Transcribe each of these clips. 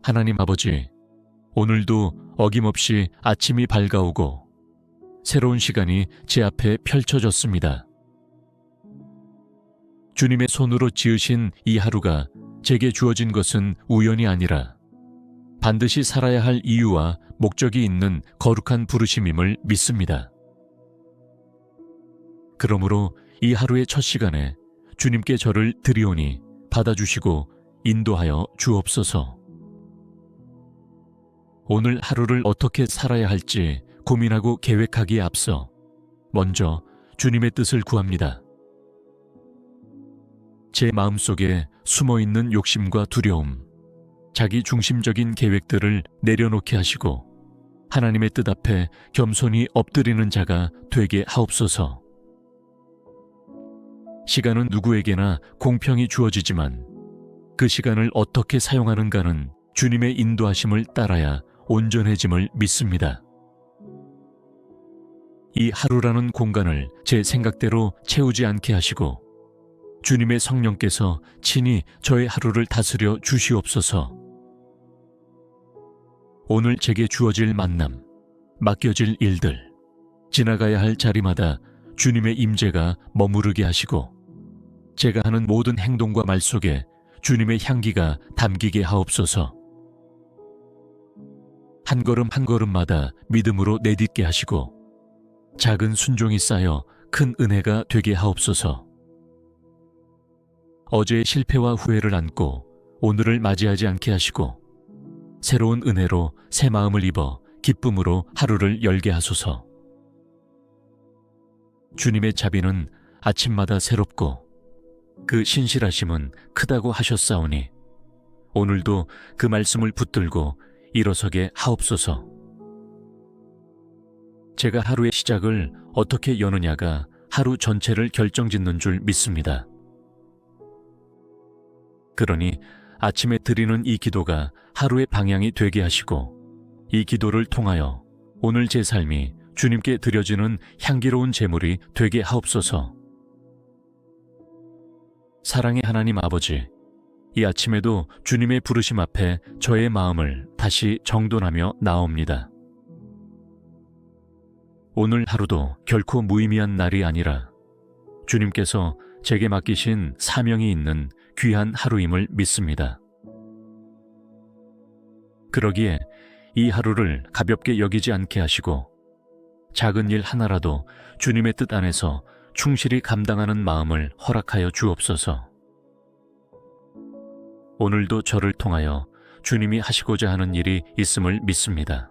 하나님 아버지, 오늘도 어김없이 아침이 밝아오고 새로운 시간이 제 앞에 펼쳐졌습니다. 주님의 손으로 지으신 이 하루가 제게 주어진 것은 우연이 아니라 반드시 살아야 할 이유와 목적이 있는 거룩한 부르심임을 믿습니다. 그러므로 이 하루의 첫 시간에 주님께 저를 드리오니 받아주시고 인도하여 주옵소서. 오늘 하루를 어떻게 살아야 할지 고민하고 계획하기에 앞서 먼저 주님의 뜻을 구합니다. 제 마음속에 숨어있는 욕심과 두려움, 자기 중심적인 계획들을 내려놓게 하시고 하나님의 뜻 앞에 겸손히 엎드리는 자가 되게 하옵소서. 시간은 누구에게나 공평히 주어지지만 그 시간을 어떻게 사용하는가는 주님의 인도하심을 따라야 온전해짐을 믿습니다. 이 하루라는 공간을 제 생각대로 채우지 않게 하시고 주님의 성령께서 친히 저의 하루를 다스려 주시옵소서. 오늘 제게 주어질 만남, 맡겨질 일들, 지나가야 할 자리마다 주님의 임재가 머무르게 하시고 제가 하는 모든 행동과 말 속에 주님의 향기가 담기게 하옵소서. 한 걸음 한 걸음마다 믿음으로 내딛게 하시고 작은 순종이 쌓여 큰 은혜가 되게 하옵소서. 어제의 실패와 후회를 안고 오늘을 맞이하지 않게 하시고 새로운 은혜로 새 마음을 입어 기쁨으로 하루를 열게 하소서. 주님의 자비는 아침마다 새롭고 그 신실하심은 크다고 하셨사오니 오늘도 그 말씀을 붙들고 일어서게 하옵소서. 제가 하루의 시작을 어떻게 여느냐가 하루 전체를 결정짓는 줄 믿습니다. 그러니 아침에 드리는 이 기도가 하루의 방향이 되게 하시고 이 기도를 통하여 오늘 제 삶이 주님께 드려지는 향기로운 제물이 되게 하옵소서. 사랑의 하나님 아버지, 이 아침에도 주님의 부르심 앞에 저의 마음을 다시 정돈하며 나옵니다. 오늘 하루도 결코 무의미한 날이 아니라 주님께서 제게 맡기신 사명이 있는 귀한 하루임을 믿습니다. 그러기에 이 하루를 가볍게 여기지 않게 하시고 작은 일 하나라도 주님의 뜻 안에서 충실히 감당하는 마음을 허락하여 주옵소서. 오늘도 저를 통하여 주님이 하시고자 하는 일이 있음을 믿습니다.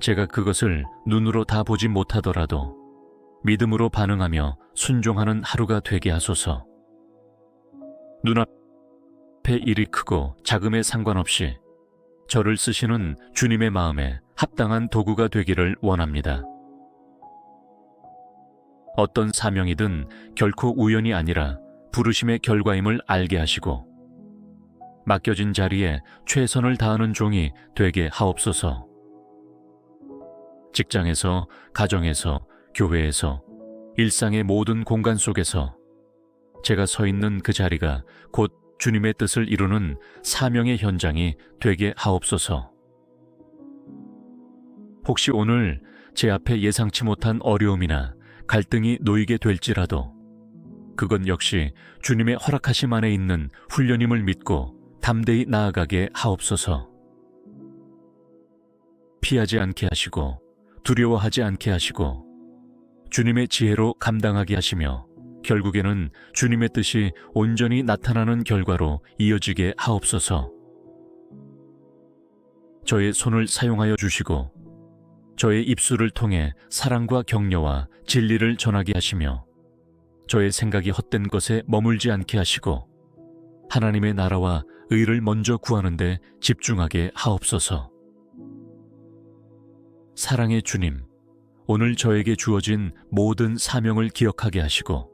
제가 그것을 눈으로 다 보지 못하더라도 믿음으로 반응하며 순종하는 하루가 되게 하소서. 눈앞의 일이 크고 작음에 상관없이 저를 쓰시는 주님의 마음에 합당한 도구가 되기를 원합니다. 어떤 사명이든 결코 우연이 아니라 부르심의 결과임을 알게 하시고 맡겨진 자리에 최선을 다하는 종이 되게 하옵소서. 직장에서, 가정에서, 교회에서, 일상의 모든 공간 속에서 제가 서 있는 그 자리가 곧 주님의 뜻을 이루는 사명의 현장이 되게 하옵소서. 혹시 오늘 제 앞에 예상치 못한 어려움이나 갈등이 놓이게 될지라도 그건 역시 주님의 허락하심 안에 있는 훈련임을 믿고 담대히 나아가게 하옵소서. 피하지 않게 하시고 두려워하지 않게 하시고 주님의 지혜로 감당하게 하시며 결국에는 주님의 뜻이 온전히 나타나는 결과로 이어지게 하옵소서. 저의 손을 사용하여 주시고 저의 입술을 통해 사랑과 격려와 진리를 전하게 하시며 저의 생각이 헛된 것에 머물지 않게 하시고 하나님의 나라와 의를 먼저 구하는 데 집중하게 하옵소서. 사랑의 주님, 오늘 저에게 주어진 모든 사명을 기억하게 하시고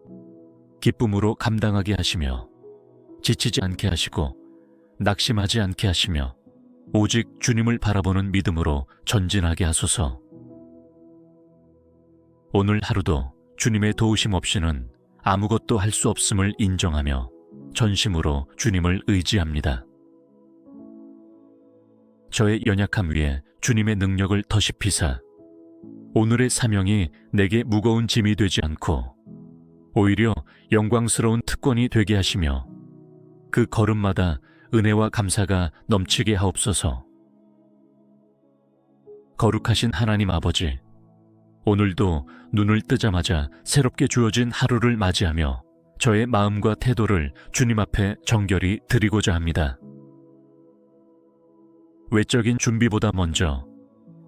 기쁨으로 감당하게 하시며 지치지 않게 하시고 낙심하지 않게 하시며 오직 주님을 바라보는 믿음으로 전진하게 하소서. 오늘 하루도 주님의 도우심 없이는 아무것도 할 수 없음을 인정하며 전심으로 주님을 의지합니다. 저의 연약함 위에 주님의 능력을 더십히사 오늘의 사명이 내게 무거운 짐이 되지 않고 오히려 영광스러운 특권이 되게 하시며 그 걸음마다 은혜와 감사가 넘치게 하옵소서. 거룩하신 하나님 아버지, 오늘도 눈을 뜨자마자 새롭게 주어진 하루를 맞이하며 저의 마음과 태도를 주님 앞에 정결히 드리고자 합니다. 외적인 준비보다 먼저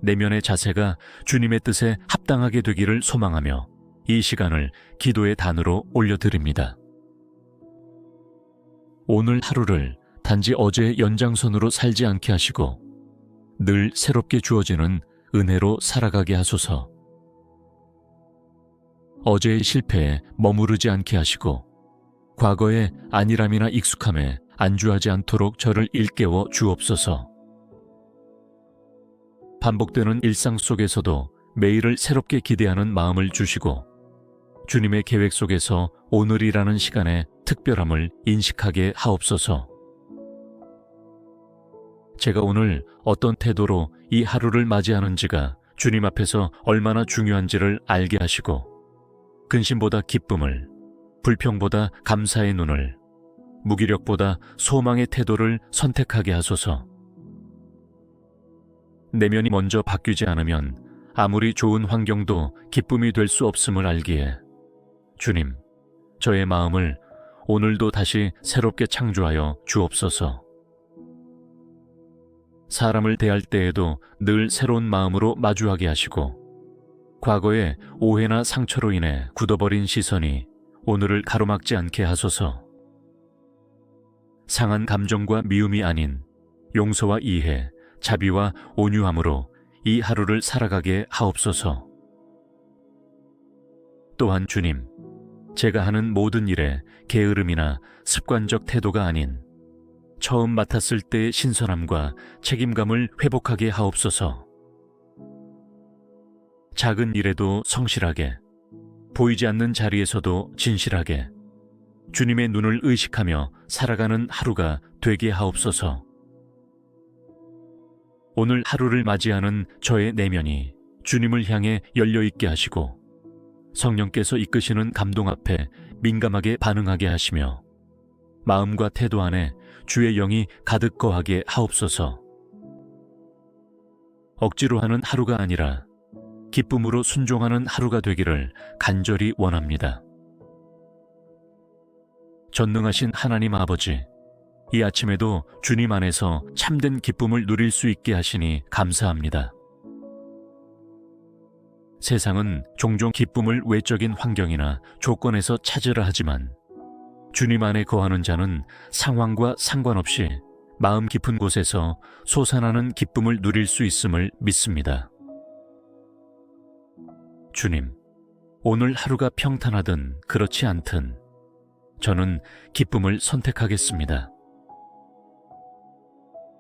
내면의 자세가 주님의 뜻에 합당하게 되기를 소망하며 이 시간을 기도의 단으로 올려드립니다. 오늘 하루를 단지 어제의 연장선으로 살지 않게 하시고 늘 새롭게 주어지는 은혜로 살아가게 하소서. 어제의 실패에 머무르지 않게 하시고 과거의 안일함이나 익숙함에 안주하지 않도록 저를 일깨워 주옵소서. 반복되는 일상 속에서도 매일을 새롭게 기대하는 마음을 주시고 주님의 계획 속에서 오늘이라는 시간의 특별함을 인식하게 하옵소서. 제가 오늘 어떤 태도로 이 하루를 맞이하는지가 주님 앞에서 얼마나 중요한지를 알게 하시고 근심보다 기쁨을, 불평보다 감사의 눈을, 무기력보다 소망의 태도를 선택하게 하소서. 내면이 먼저 바뀌지 않으면 아무리 좋은 환경도 기쁨이 될 수 없음을 알기에 주님, 저의 마음을 오늘도 다시 새롭게 창조하여 주옵소서. 사람을 대할 때에도 늘 새로운 마음으로 마주하게 하시고 과거의 오해나 상처로 인해 굳어버린 시선이 오늘을 가로막지 않게 하소서. 상한 감정과 미움이 아닌 용서와 이해, 자비와 온유함으로 이 하루를 살아가게 하옵소서. 또한 주님, 제가 하는 모든 일에 게으름이나 습관적 태도가 아닌 처음 맡았을 때의 신선함과 책임감을 회복하게 하옵소서. 작은 일에도 성실하게, 보이지 않는 자리에서도 진실하게 주님의 눈을 의식하며 살아가는 하루가 되게 하옵소서. 오늘 하루를 맞이하는 저의 내면이 주님을 향해 열려있게 하시고 성령께서 이끄시는 감동 앞에 민감하게 반응하게 하시며 마음과 태도 안에 주의 영이 가득 거하게 하옵소서. 억지로 하는 하루가 아니라 기쁨으로 순종하는 하루가 되기를 간절히 원합니다. 전능하신 하나님 아버지, 이 아침에도 주님 안에서 참된 기쁨을 누릴 수 있게 하시니 감사합니다. 세상은 종종 기쁨을 외적인 환경이나 조건에서 찾으라 하지만 주님 안에 거하는 자는 상황과 상관없이 마음 깊은 곳에서 솟아나는 기쁨을 누릴 수 있음을 믿습니다. 주님, 오늘 하루가 평탄하든 그렇지 않든 저는 기쁨을 선택하겠습니다.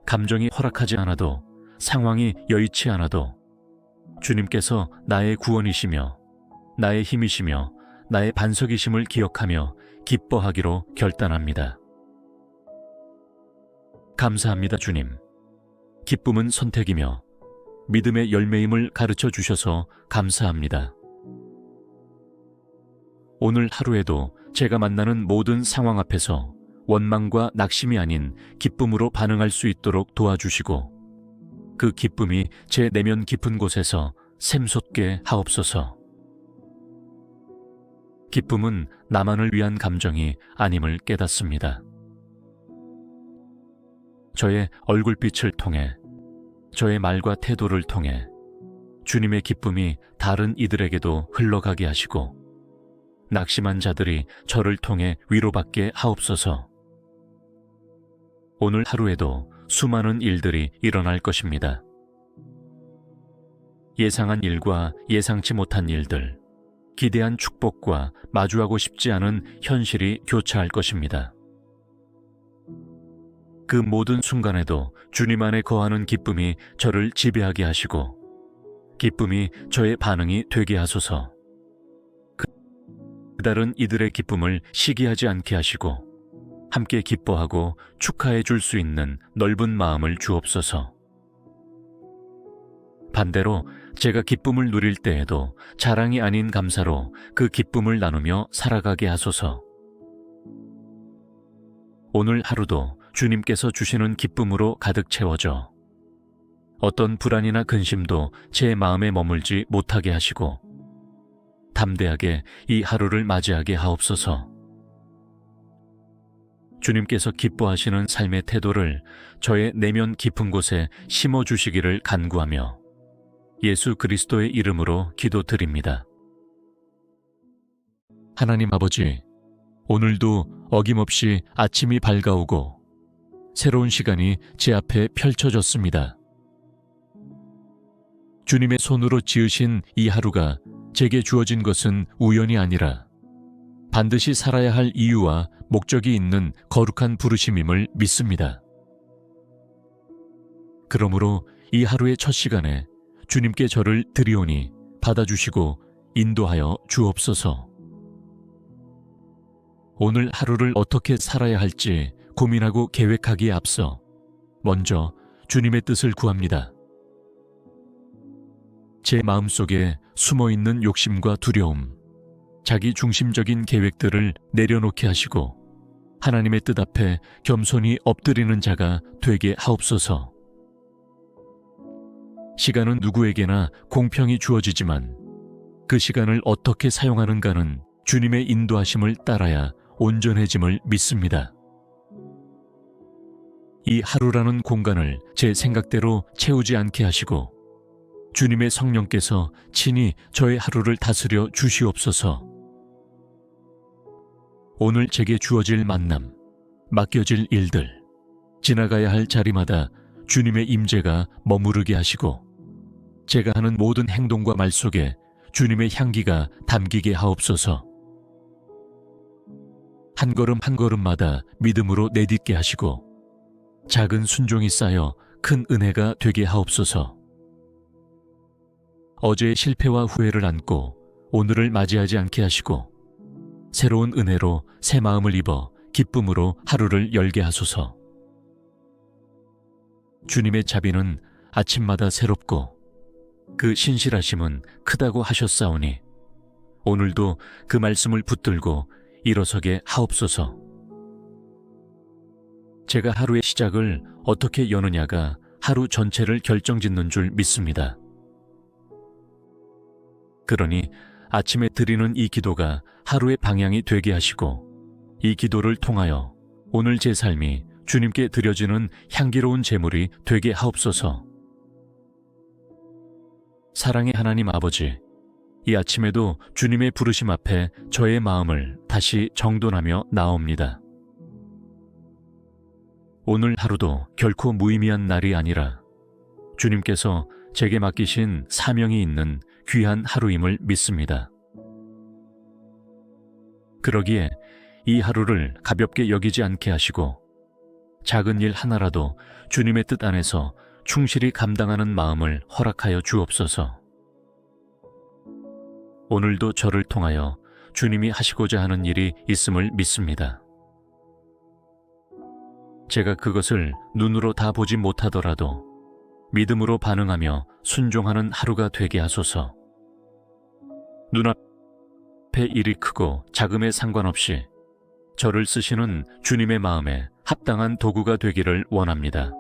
감정이 허락하지 않아도, 상황이 여의치 않아도 주님께서 나의 구원이시며 나의 힘이시며 나의 반석이심을 기억하며 기뻐하기로 결단합니다. 감사합니다, 주님. 기쁨은 선택이며 믿음의 열매임을 가르쳐 주셔서 감사합니다. 오늘 하루에도 제가 만나는 모든 상황 앞에서 원망과 낙심이 아닌 기쁨으로 반응할 수 있도록 도와주시고 그 기쁨이 제 내면 깊은 곳에서 샘솟게 하옵소서. 기쁨은 나만을 위한 감정이 아님을 깨닫습니다. 저의 얼굴빛을 통해, 저의 말과 태도를 통해 주님의 기쁨이 다른 이들에게도 흘러가게 하시고 낙심한 자들이 저를 통해 위로받게 하옵소서. 오늘 하루에도 수많은 일들이 일어날 것입니다. 예상한 일과 예상치 못한 일들, 기대한 축복과 마주하고 싶지 않은 현실이 교차할 것입니다. 그 모든 순간에도 주님 안에 거하는 기쁨이 저를 지배하게 하시고 기쁨이 저의 반응이 되게 하소서. 다른 이들의 기쁨을 시기하지 않게 하시고 함께 기뻐하고 축하해 줄 수 있는 넓은 마음을 주옵소서. 반대로 제가 기쁨을 누릴 때에도 자랑이 아닌 감사로 그 기쁨을 나누며 살아가게 하소서. 오늘 하루도 주님께서 주시는 기쁨으로 가득 채워져 어떤 불안이나 근심도 제 마음에 머물지 못하게 하시고 담대하게 이 하루를 맞이하게 하옵소서. 주님께서 기뻐하시는 삶의 태도를 저의 내면 깊은 곳에 심어주시기를 간구하며 예수 그리스도의 이름으로 기도드립니다. 하나님 아버지, 오늘도 어김없이 아침이 밝아오고 새로운 시간이 제 앞에 펼쳐졌습니다. 주님의 손으로 지으신 이 하루가 제게 주어진 것은 우연이 아니라 반드시 살아야 할 이유와 목적이 있는 거룩한 부르심임을 믿습니다. 그러므로 이 하루의 첫 시간에 주님께 저를 드리오니 받아주시고 인도하여 주옵소서. 오늘 하루를 어떻게 살아야 할지 고민하고 계획하기에 앞서 먼저 주님의 뜻을 구합니다. 제 마음속에 숨어있는 욕심과 두려움, 자기 중심적인 계획들을 내려놓게 하시고 하나님의 뜻 앞에 겸손히 엎드리는 자가 되게 하옵소서. 시간은 누구에게나 공평히 주어지지만 그 시간을 어떻게 사용하는가는 주님의 인도하심을 따라야 온전해짐을 믿습니다. 이 하루라는 공간을 제 생각대로 채우지 않게 하시고 주님의 성령께서 친히 저의 하루를 다스려 주시옵소서. 오늘 제게 주어질 만남, 맡겨질 일들, 지나가야 할 자리마다 주님의 임재가 머무르게 하시고 제가 하는 모든 행동과 말 속에 주님의 향기가 담기게 하옵소서. 한 걸음 한 걸음마다 믿음으로 내딛게 하시고 작은 순종이 쌓여 큰 은혜가 되게 하옵소서. 어제의 실패와 후회를 안고 오늘을 맞이하지 않게 하시고 새로운 은혜로 새 마음을 입어 기쁨으로 하루를 열게 하소서. 주님의 자비는 아침마다 새롭고 그 신실하심은 크다고 하셨사오니 오늘도 그 말씀을 붙들고 일어서게 하옵소서. 제가 하루의 시작을 어떻게 여느냐가 하루 전체를 결정짓는 줄 믿습니다. 그러니 아침에 드리는 이 기도가 하루의 방향이 되게 하시고 이 기도를 통하여 오늘 제 삶이 주님께 드려지는 향기로운 제물이 되게 하옵소서. 사랑의 하나님 아버지, 이 아침에도 주님의 부르심 앞에 저의 마음을 다시 정돈하며 나옵니다. 오늘 하루도 결코 무의미한 날이 아니라 주님께서 제게 맡기신 사명이 있는 귀한 하루임을 믿습니다. 그러기에 이 하루를 가볍게 여기지 않게 하시고 작은 일 하나라도 주님의 뜻 안에서 충실히 감당하는 마음을 허락하여 주옵소서. 오늘도 저를 통하여 주님이 하시고자 하는 일이 있음을 믿습니다. 제가 그것을 눈으로 다 보지 못하더라도 믿음으로 반응하며 순종하는 하루가 되게 하소서. 눈앞의 일이 크고 작음에 상관없이 저를 쓰시는 주님의 마음에 합당한 도구가 되기를 원합니다.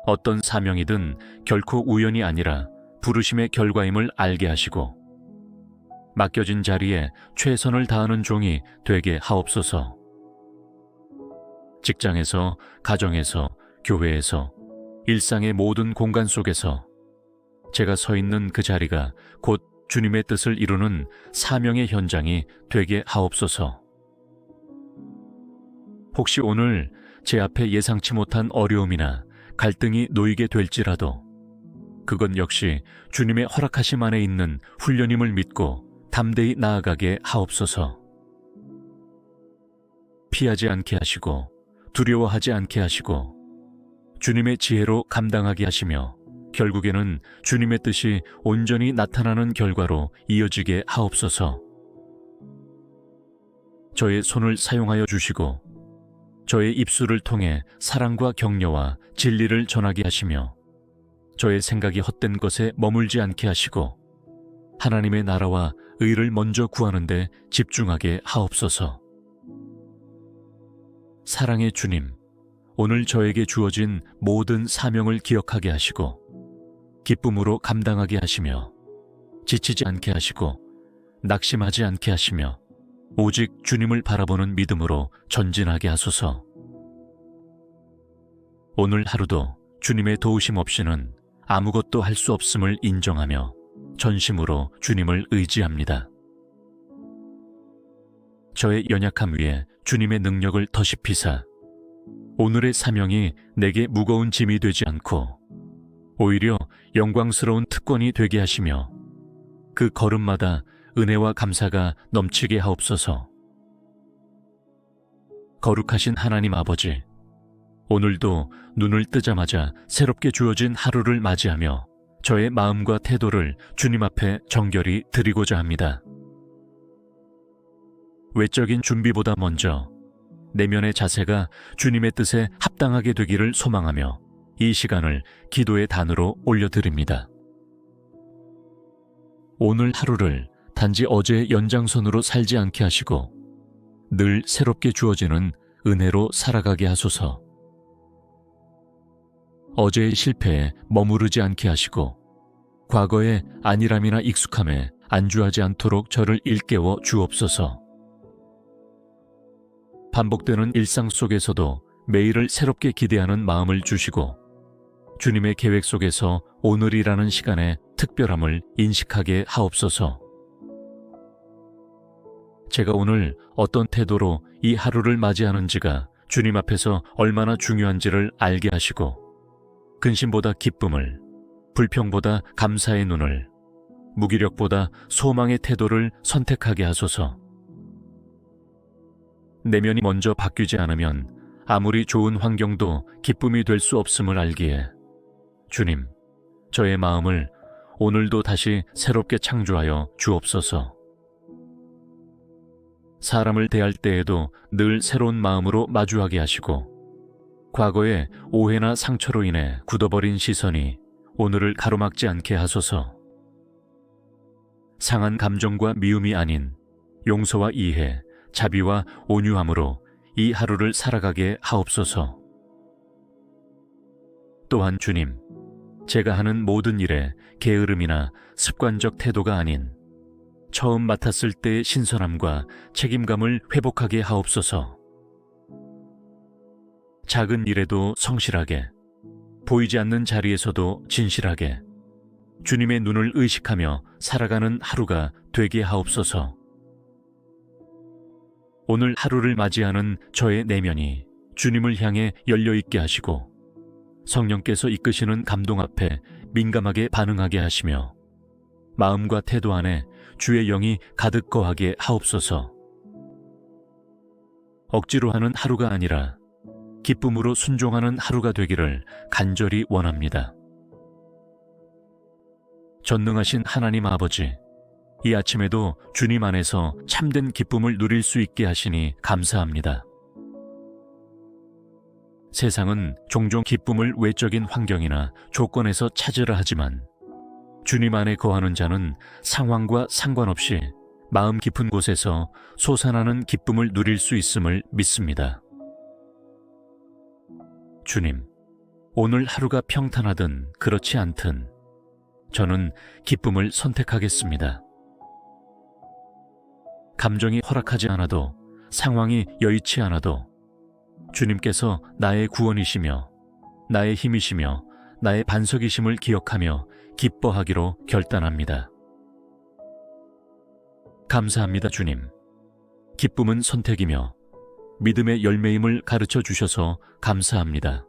어떤 사명이든 결코 우연이 아니라 부르심의 결과임을 알게 하시고 맡겨진 자리에 최선을 다하는 종이 되게 하옵소서. 직장에서, 가정에서, 교회에서, 일상의 모든 공간 속에서 제가 서 있는 그 자리가 곧 주님의 뜻을 이루는 사명의 현장이 되게 하옵소서. 혹시 오늘 제 앞에 예상치 못한 어려움이나 갈등이 놓이게 될지라도 그건 역시 주님의 허락하심 안에 있는 훈련임을 믿고 담대히 나아가게 하옵소서. 피하지 않게 하시고 두려워하지 않게 하시고 주님의 지혜로 감당하게 하시며 결국에는 주님의 뜻이 온전히 나타나는 결과로 이어지게 하옵소서. 저의 손을 사용하여 주시고 저의 입술을 통해 사랑과 격려와 진리를 전하게 하시며 저의 생각이 헛된 것에 머물지 않게 하시고 하나님의 나라와 의를 먼저 구하는 데 집중하게 하옵소서. 사랑의 주님, 오늘 저에게 주어진 모든 사명을 기억하게 하시고 기쁨으로 감당하게 하시며 지치지 않게 하시고 낙심하지 않게 하시며 오직 주님을 바라보는 믿음으로 전진하게 하소서. 오늘 하루도 주님의 도우심 없이는 아무것도 할 수 없음을 인정하며 전심으로 주님을 의지합니다. 저의 연약함 위에 주님의 능력을 더십히사 오늘의 사명이 내게 무거운 짐이 되지 않고 오히려 영광스러운 특권이 되게 하시며 그 걸음마다 은혜와 감사가 넘치게 하옵소서. 거룩하신 하나님 아버지, 오늘도 눈을 뜨자마자 새롭게 주어진 하루를 맞이하며 저의 마음과 태도를 주님 앞에 정결히 드리고자 합니다. 외적인 준비보다 먼저 내면의 자세가 주님의 뜻에 합당하게 되기를 소망하며 이 시간을 기도의 단으로 올려드립니다. 오늘 하루를 단지 어제의 연장선으로 살지 않게 하시고 늘 새롭게 주어지는 은혜로 살아가게 하소서. 어제의 실패에 머무르지 않게 하시고 과거의 안일함이나 익숙함에 안주하지 않도록 저를 일깨워 주옵소서. 반복되는 일상 속에서도 매일을 새롭게 기대하는 마음을 주시고 주님의 계획 속에서 오늘이라는 시간의 특별함을 인식하게 하옵소서. 제가 오늘 어떤 태도로 이 하루를 맞이하는지가 주님 앞에서 얼마나 중요한지를 알게 하시고 근심보다 기쁨을, 불평보다 감사의 눈을, 무기력보다 소망의 태도를 선택하게 하소서. 내면이 먼저 바뀌지 않으면 아무리 좋은 환경도 기쁨이 될 수 없음을 알기에 주님, 저의 마음을 오늘도 다시 새롭게 창조하여 주옵소서. 사람을 대할 때에도 늘 새로운 마음으로 마주하게 하시고 과거의 오해나 상처로 인해 굳어버린 시선이 오늘을 가로막지 않게 하소서. 상한 감정과 미움이 아닌 용서와 이해, 자비와 온유함으로 이 하루를 살아가게 하옵소서. 또한 주님, 제가 하는 모든 일에 게으름이나 습관적 태도가 아닌 처음 맡았을 때의 신선함과 책임감을 회복하게 하옵소서. 작은 일에도 성실하게, 보이지 않는 자리에서도 진실하게 주님의 눈을 의식하며 살아가는 하루가 되게 하옵소서. 오늘 하루를 맞이하는 저의 내면이 주님을 향해 열려있게 하시고 성령께서 이끄시는 감동 앞에 민감하게 반응하게 하시며 마음과 태도 안에 주의 영이 가득 거하게 하옵소서. 억지로 하는 하루가 아니라 기쁨으로 순종하는 하루가 되기를 간절히 원합니다. 전능하신 하나님 아버지, 이 아침에도 주님 안에서 참된 기쁨을 누릴 수 있게 하시니 감사합니다. 세상은 종종 기쁨을 외적인 환경이나 조건에서 찾으라 하지만 주님 안에 거하는 자는 상황과 상관없이 마음 깊은 곳에서 솟아나는 기쁨을 누릴 수 있음을 믿습니다. 주님, 오늘 하루가 평탄하든 그렇지 않든 저는 기쁨을 선택하겠습니다. 감정이 허락하지 않아도, 상황이 여의치 않아도 주님께서 나의 구원이시며 나의 힘이시며 나의 반석이심을 기억하며 기뻐하기로 결단합니다. 감사합니다, 주님. 기쁨은 선택이며 믿음의 열매임을 가르쳐 주셔서 감사합니다.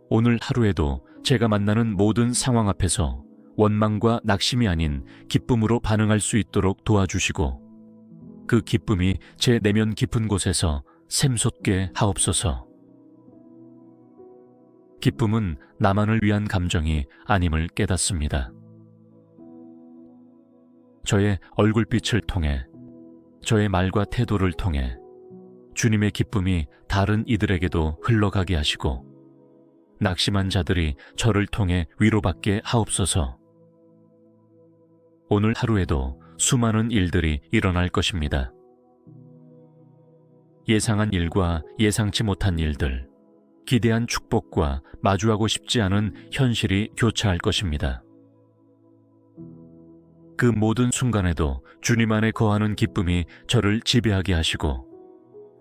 오늘 하루에도 제가 만나는 모든 상황 앞에서 원망과 낙심이 아닌 기쁨으로 반응할 수 있도록 도와주시고 그 기쁨이 제 내면 깊은 곳에서 샘솟게 하옵소서. 기쁨은 나만을 위한 감정이 아님을 깨닫습니다. 저의 얼굴빛을 통해, 저의 말과 태도를 통해 주님의 기쁨이 다른 이들에게도 흘러가게 하시고 낙심한 자들이 저를 통해 위로받게 하옵소서. 오늘 하루에도 수많은 일들이 일어날 것입니다. 예상한 일과 예상치 못한 일들, 기대한 축복과 마주하고 싶지 않은 현실이 교차할 것입니다. 그 모든 순간에도 주님 안에 거하는 기쁨이 저를 지배하게 하시고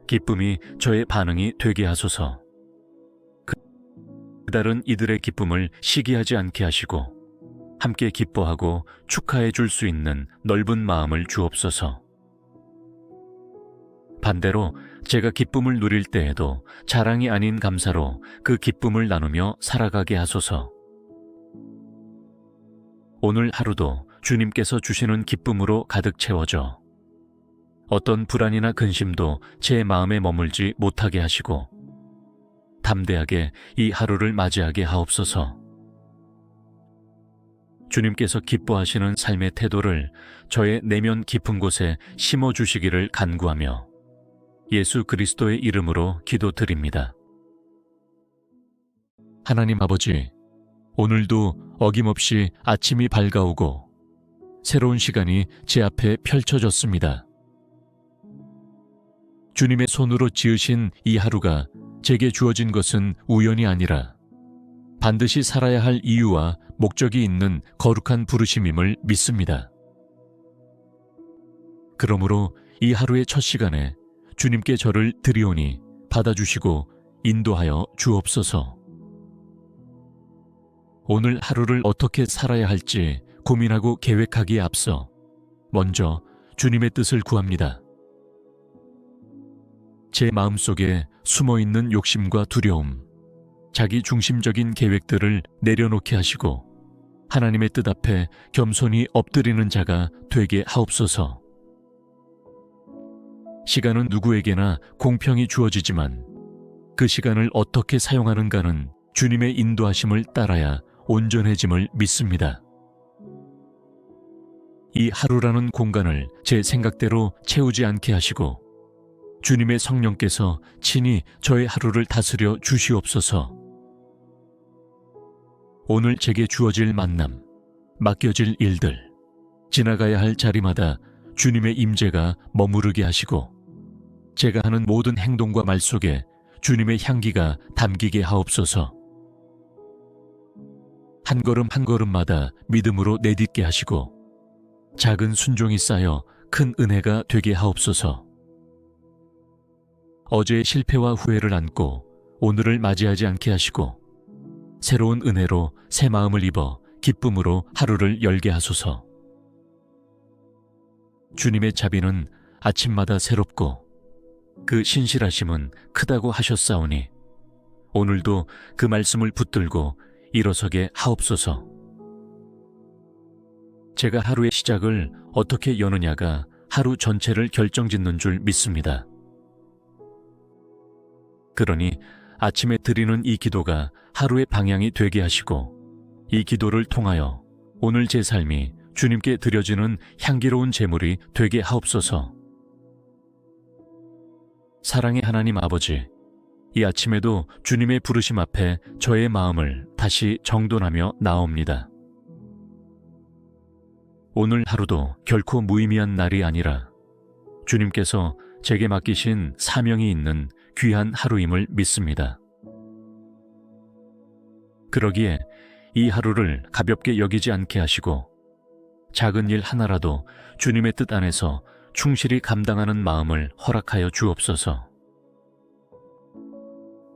기쁨이 저의 반응이 되게 하소서. 다른 이들의 기쁨을 시기하지 않게 하시고 함께 기뻐하고 축하해 줄 수 있는 넓은 마음을 주옵소서. 반대로 제가 기쁨을 누릴 때에도 자랑이 아닌 감사로 그 기쁨을 나누며 살아가게 하소서. 오늘 하루도 주님께서 주시는 기쁨으로 가득 채워져 어떤 불안이나 근심도 제 마음에 머물지 못하게 하시고 담대하게 이 하루를 맞이하게 하옵소서. 주님께서 기뻐하시는 삶의 태도를 저의 내면 깊은 곳에 심어주시기를 간구하며 예수 그리스도의 이름으로 기도드립니다. 하나님 아버지, 오늘도 어김없이 아침이 밝아오고 새로운 시간이 제 앞에 펼쳐졌습니다. 주님의 손으로 지으신 이 하루가 제게 주어진 것은 우연이 아니라 반드시 살아야 할 이유와 목적이 있는 거룩한 부르심임을 믿습니다. 그러므로 이 하루의 첫 시간에 주님께 저를 드리오니 받아주시고 인도하여 주옵소서. 오늘 하루를 어떻게 살아야 할지 고민하고 계획하기에 앞서 먼저 주님의 뜻을 구합니다. 제 마음속에 숨어있는 욕심과 두려움, 자기 중심적인 계획들을 내려놓게 하시고 하나님의 뜻 앞에 겸손히 엎드리는 자가 되게 하옵소서. 시간은 누구에게나 공평히 주어지지만 그 시간을 어떻게 사용하는가는 주님의 인도하심을 따라야 온전해짐을 믿습니다. 이 하루라는 공간을 제 생각대로 채우지 않게 하시고 주님의 성령께서 친히 저의 하루를 다스려 주시옵소서. 오늘 제게 주어질 만남, 맡겨질 일들, 지나가야 할 자리마다 주님의 임재가 머무르게 하시고 제가 하는 모든 행동과 말 속에 주님의 향기가 담기게 하옵소서. 한 걸음 한 걸음마다 믿음으로 내딛게 하시고 작은 순종이 쌓여 큰 은혜가 되게 하옵소서. 어제의 실패와 후회를 안고 오늘을 맞이하지 않게 하시고 새로운 은혜로 새 마음을 입어 기쁨으로 하루를 열게 하소서. 주님의 자비는 아침마다 새롭고 그 신실하심은 크다고 하셨사오니 오늘도 그 말씀을 붙들고 일어서게 하옵소서. 제가 하루의 시작을 어떻게 여느냐가 하루 전체를 결정짓는 줄 믿습니다. 그러니 아침에 드리는 이 기도가 하루의 방향이 되게 하시고 이 기도를 통하여 오늘 제 삶이 주님께 드려지는 향기로운 제물이 되게 하옵소서. 사랑의 하나님 아버지, 이 아침에도 주님의 부르심 앞에 저의 마음을 다시 정돈하며 나옵니다. 오늘 하루도 결코 무의미한 날이 아니라 주님께서 제게 맡기신 사명이 있는 귀한 하루임을 믿습니다. 그러기에 이 하루를 가볍게 여기지 않게 하시고 작은 일 하나라도 주님의 뜻 안에서 충실히 감당하는 마음을 허락하여 주옵소서.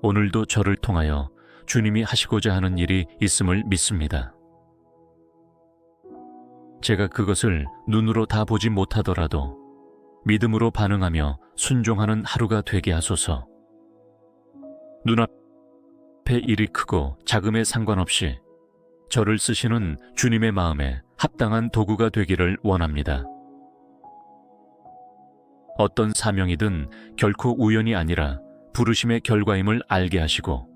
오늘도 저를 통하여 주님이 하시고자 하는 일이 있음을 믿습니다. 제가 그것을 눈으로 다 보지 못하더라도 믿음으로 반응하며 순종하는 하루가 되게 하소서. 눈앞의 일이 크고 작음에 상관없이 저를 쓰시는 주님의 마음에 합당한 도구가 되기를 원합니다. 어떤 사명이든 결코 우연이 아니라 부르심의 결과임을 알게 하시고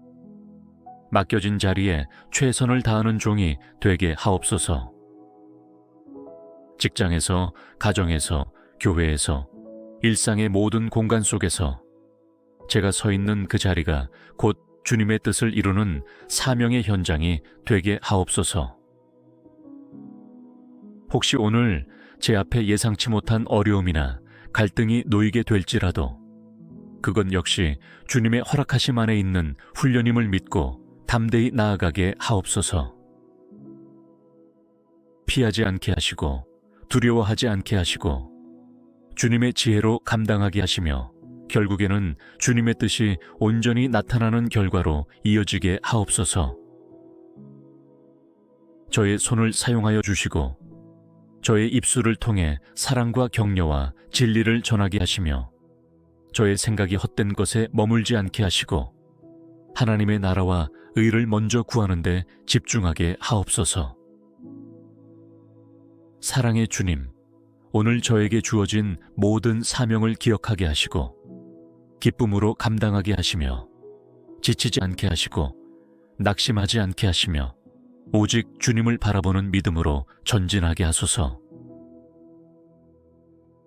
맡겨진 자리에 최선을 다하는 종이 되게 하옵소서. 직장에서, 가정에서, 교회에서, 일상의 모든 공간 속에서 제가 서 있는 그 자리가 곧 주님의 뜻을 이루는 사명의 현장이 되게 하옵소서. 혹시 오늘 제 앞에 예상치 못한 어려움이나 갈등이 놓이게 될지라도 그건 역시 주님의 허락하심 안에 있는 훈련임을 믿고 담대히 나아가게 하옵소서. 피하지 않게 하시고 두려워하지 않게 하시고 주님의 지혜로 감당하게 하시며 결국에는 주님의 뜻이 온전히 나타나는 결과로 이어지게 하옵소서. 저의 손을 사용하여 주시고 저의 입술을 통해 사랑과 격려와 진리를 전하게 하시며 저의 생각이 헛된 것에 머물지 않게 하시고 하나님의 나라와 의를 먼저 구하는 데 집중하게 하옵소서. 사랑의 주님, 오늘 저에게 주어진 모든 사명을 기억하게 하시고 기쁨으로 감당하게 하시며 지치지 않게 하시고 낙심하지 않게 하시며 오직 주님을 바라보는 믿음으로 전진하게 하소서.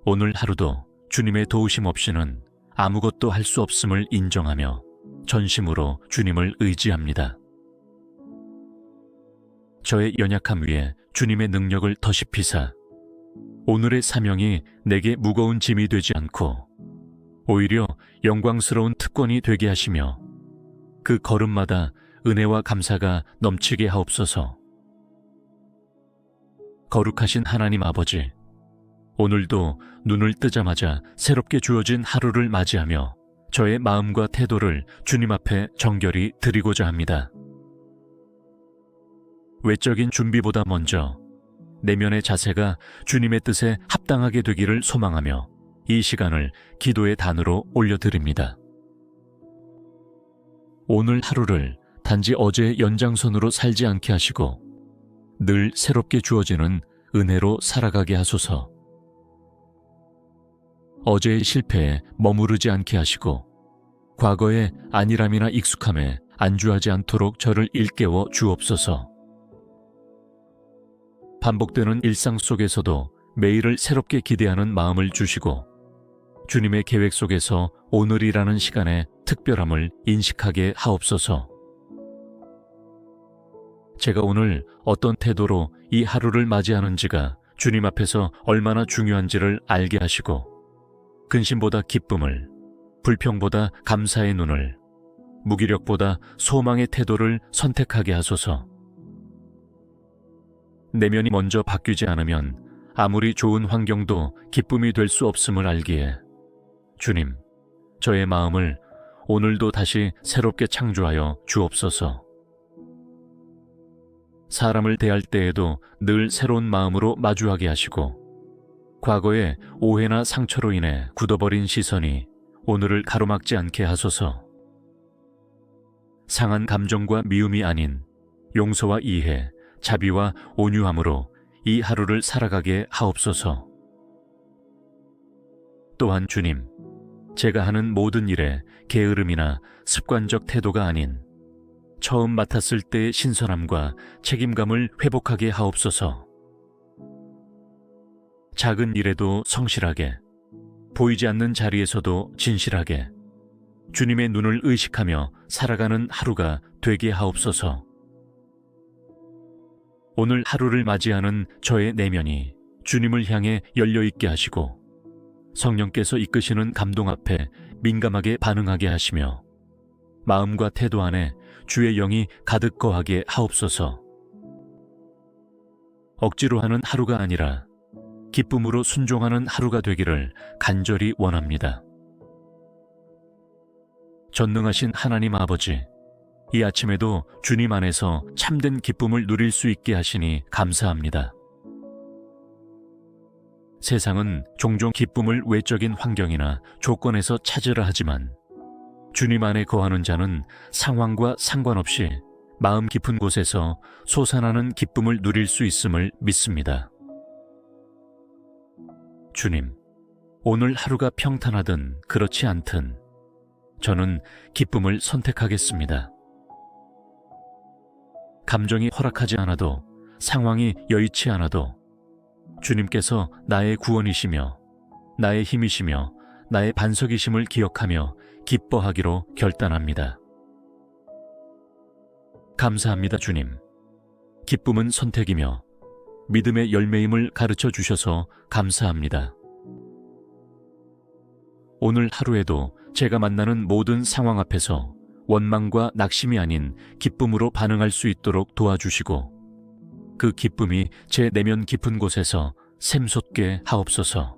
오늘 하루도 주님의 도우심 없이는 아무것도 할 수 없음을 인정하며 전심으로 주님을 의지합니다. 저의 연약함 위에 주님의 능력을 더십히사 오늘의 사명이 내게 무거운 짐이 되지 않고 오히려 영광스러운 특권이 되게 하시며 그 걸음마다 은혜와 감사가 넘치게 하옵소서. 거룩하신 하나님 아버지, 오늘도 눈을 뜨자마자 새롭게 주어진 하루를 맞이하며 저의 마음과 태도를 주님 앞에 정결히 드리고자 합니다. 외적인 준비보다 먼저 내면의 자세가 주님의 뜻에 합당하게 되기를 소망하며 이 시간을 기도의 단으로 올려드립니다. 오늘 하루를 단지 어제의 연장선으로 살지 않게 하시고 늘 새롭게 주어지는 은혜로 살아가게 하소서. 어제의 실패에 머무르지 않게 하시고 과거의 안일함이나 익숙함에 안주하지 않도록 저를 일깨워 주옵소서. 반복되는 일상 속에서도 매일을 새롭게 기대하는 마음을 주시고 주님의 계획 속에서 오늘이라는 시간의 특별함을 인식하게 하옵소서. 제가 오늘 어떤 태도로 이 하루를 맞이하는지가 주님 앞에서 얼마나 중요한지를 알게 하시고 근심보다 기쁨을, 불평보다 감사의 눈을, 무기력보다 소망의 태도를 선택하게 하소서. 내면이 먼저 바뀌지 않으면 아무리 좋은 환경도 기쁨이 될 수 없음을 알기에 주님, 저의 마음을 오늘도 다시 새롭게 창조하여 주옵소서. 사람을 대할 때에도 늘 새로운 마음으로 마주하게 하시고 과거의 오해나 상처로 인해 굳어버린 시선이 오늘을 가로막지 않게 하소서. 상한 감정과 미움이 아닌 용서와 이해, 자비와 온유함으로 이 하루를 살아가게 하옵소서. 또한 주님, 제가 하는 모든 일에 게으름이나 습관적 태도가 아닌 처음 맡았을 때의 신선함과 책임감을 회복하게 하옵소서. 작은 일에도 성실하게, 보이지 않는 자리에서도 진실하게 주님의 눈을 의식하며 살아가는 하루가 되게 하옵소서. 오늘 하루를 맞이하는 저의 내면이 주님을 향해 열려있게 하시고 성령께서 이끄시는 감동 앞에 민감하게 반응하게 하시며 마음과 태도 안에 주의 영이 가득 거하게 하옵소서. 억지로 하는 하루가 아니라 기쁨으로 순종하는 하루가 되기를 간절히 원합니다. 전능하신 하나님 아버지, 이 아침에도 주님 안에서 참된 기쁨을 누릴 수 있게 하시니 감사합니다. 세상은 종종 기쁨을 외적인 환경이나 조건에서 찾으라 하지만 주님 안에 거하는 자는 상황과 상관없이 마음 깊은 곳에서 솟아나는 기쁨을 누릴 수 있음을 믿습니다. 주님, 오늘 하루가 평탄하든 그렇지 않든 저는 기쁨을 선택하겠습니다. 감정이 허락하지 않아도, 상황이 여의치 않아도 주님께서 나의 구원이시며 나의 힘이시며 나의 반석이심을 기억하며 기뻐하기로 결단합니다. 감사합니다, 주님. 기쁨은 선택이며 믿음의 열매임을 가르쳐 주셔서 감사합니다. 오늘 하루에도 제가 만나는 모든 상황 앞에서 원망과 낙심이 아닌 기쁨으로 반응할 수 있도록 도와주시고 그 기쁨이 제 내면 깊은 곳에서 샘솟게 하옵소서.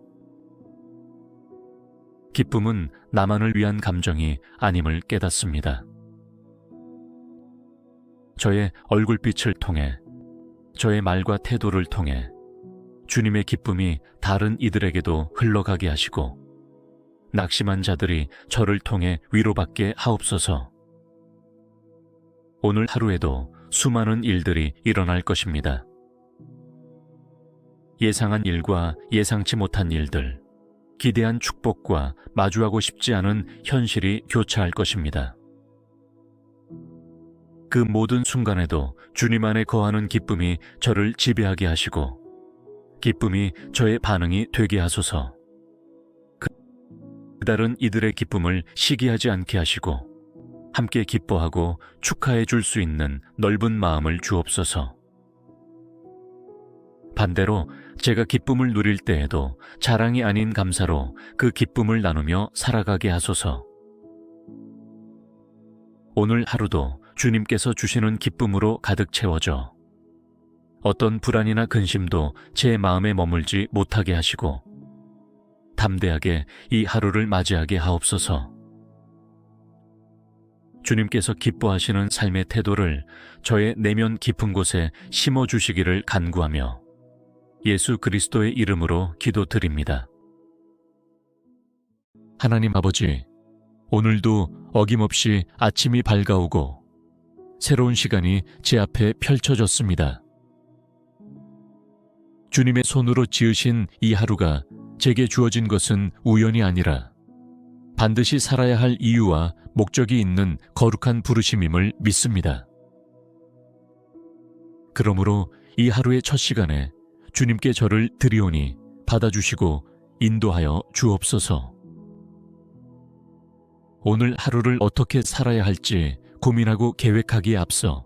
기쁨은 나만을 위한 감정이 아님을 깨닫습니다. 저의 얼굴빛을 통해, 저의 말과 태도를 통해 주님의 기쁨이 다른 이들에게도 흘러가게 하시고 낙심한 자들이 저를 통해 위로받게 하옵소서. 오늘 하루에도 수많은 일들이 일어날 것입니다. 예상한 일과 예상치 못한 일들, 기대한 축복과 마주하고 싶지 않은 현실이 교차할 것입니다. 그 모든 순간에도 주님 안에 거하는 기쁨이 저를 지배하게 하시고 기쁨이 저의 반응이 되게 하소서. 다른 이들의 기쁨을 시기하지 않게 하시고 함께 기뻐하고 축하해 줄 수 있는 넓은 마음을 주옵소서. 반대로 제가 기쁨을 누릴 때에도 자랑이 아닌 감사로 그 기쁨을 나누며 살아가게 하소서. 오늘 하루도 주님께서 주시는 기쁨으로 가득 채워져 어떤 불안이나 근심도 제 마음에 머물지 못하게 하시고 담대하게 이 하루를 맞이하게 하옵소서. 주님께서 기뻐하시는 삶의 태도를 저의 내면 깊은 곳에 심어주시기를 간구하며 예수 그리스도의 이름으로 기도드립니다. 하나님 아버지, 오늘도 어김없이 아침이 밝아오고 새로운 시간이 제 앞에 펼쳐졌습니다. 주님의 손으로 지으신 이 하루가 제게 주어진 것은 우연이 아니라 반드시 살아야 할 이유와 목적이 있는 거룩한 부르심임을 믿습니다. 그러므로 이 하루의 첫 시간에 주님께 저를 드리오니 받아주시고 인도하여 주옵소서. 오늘 하루를 어떻게 살아야 할지 고민하고 계획하기에 앞서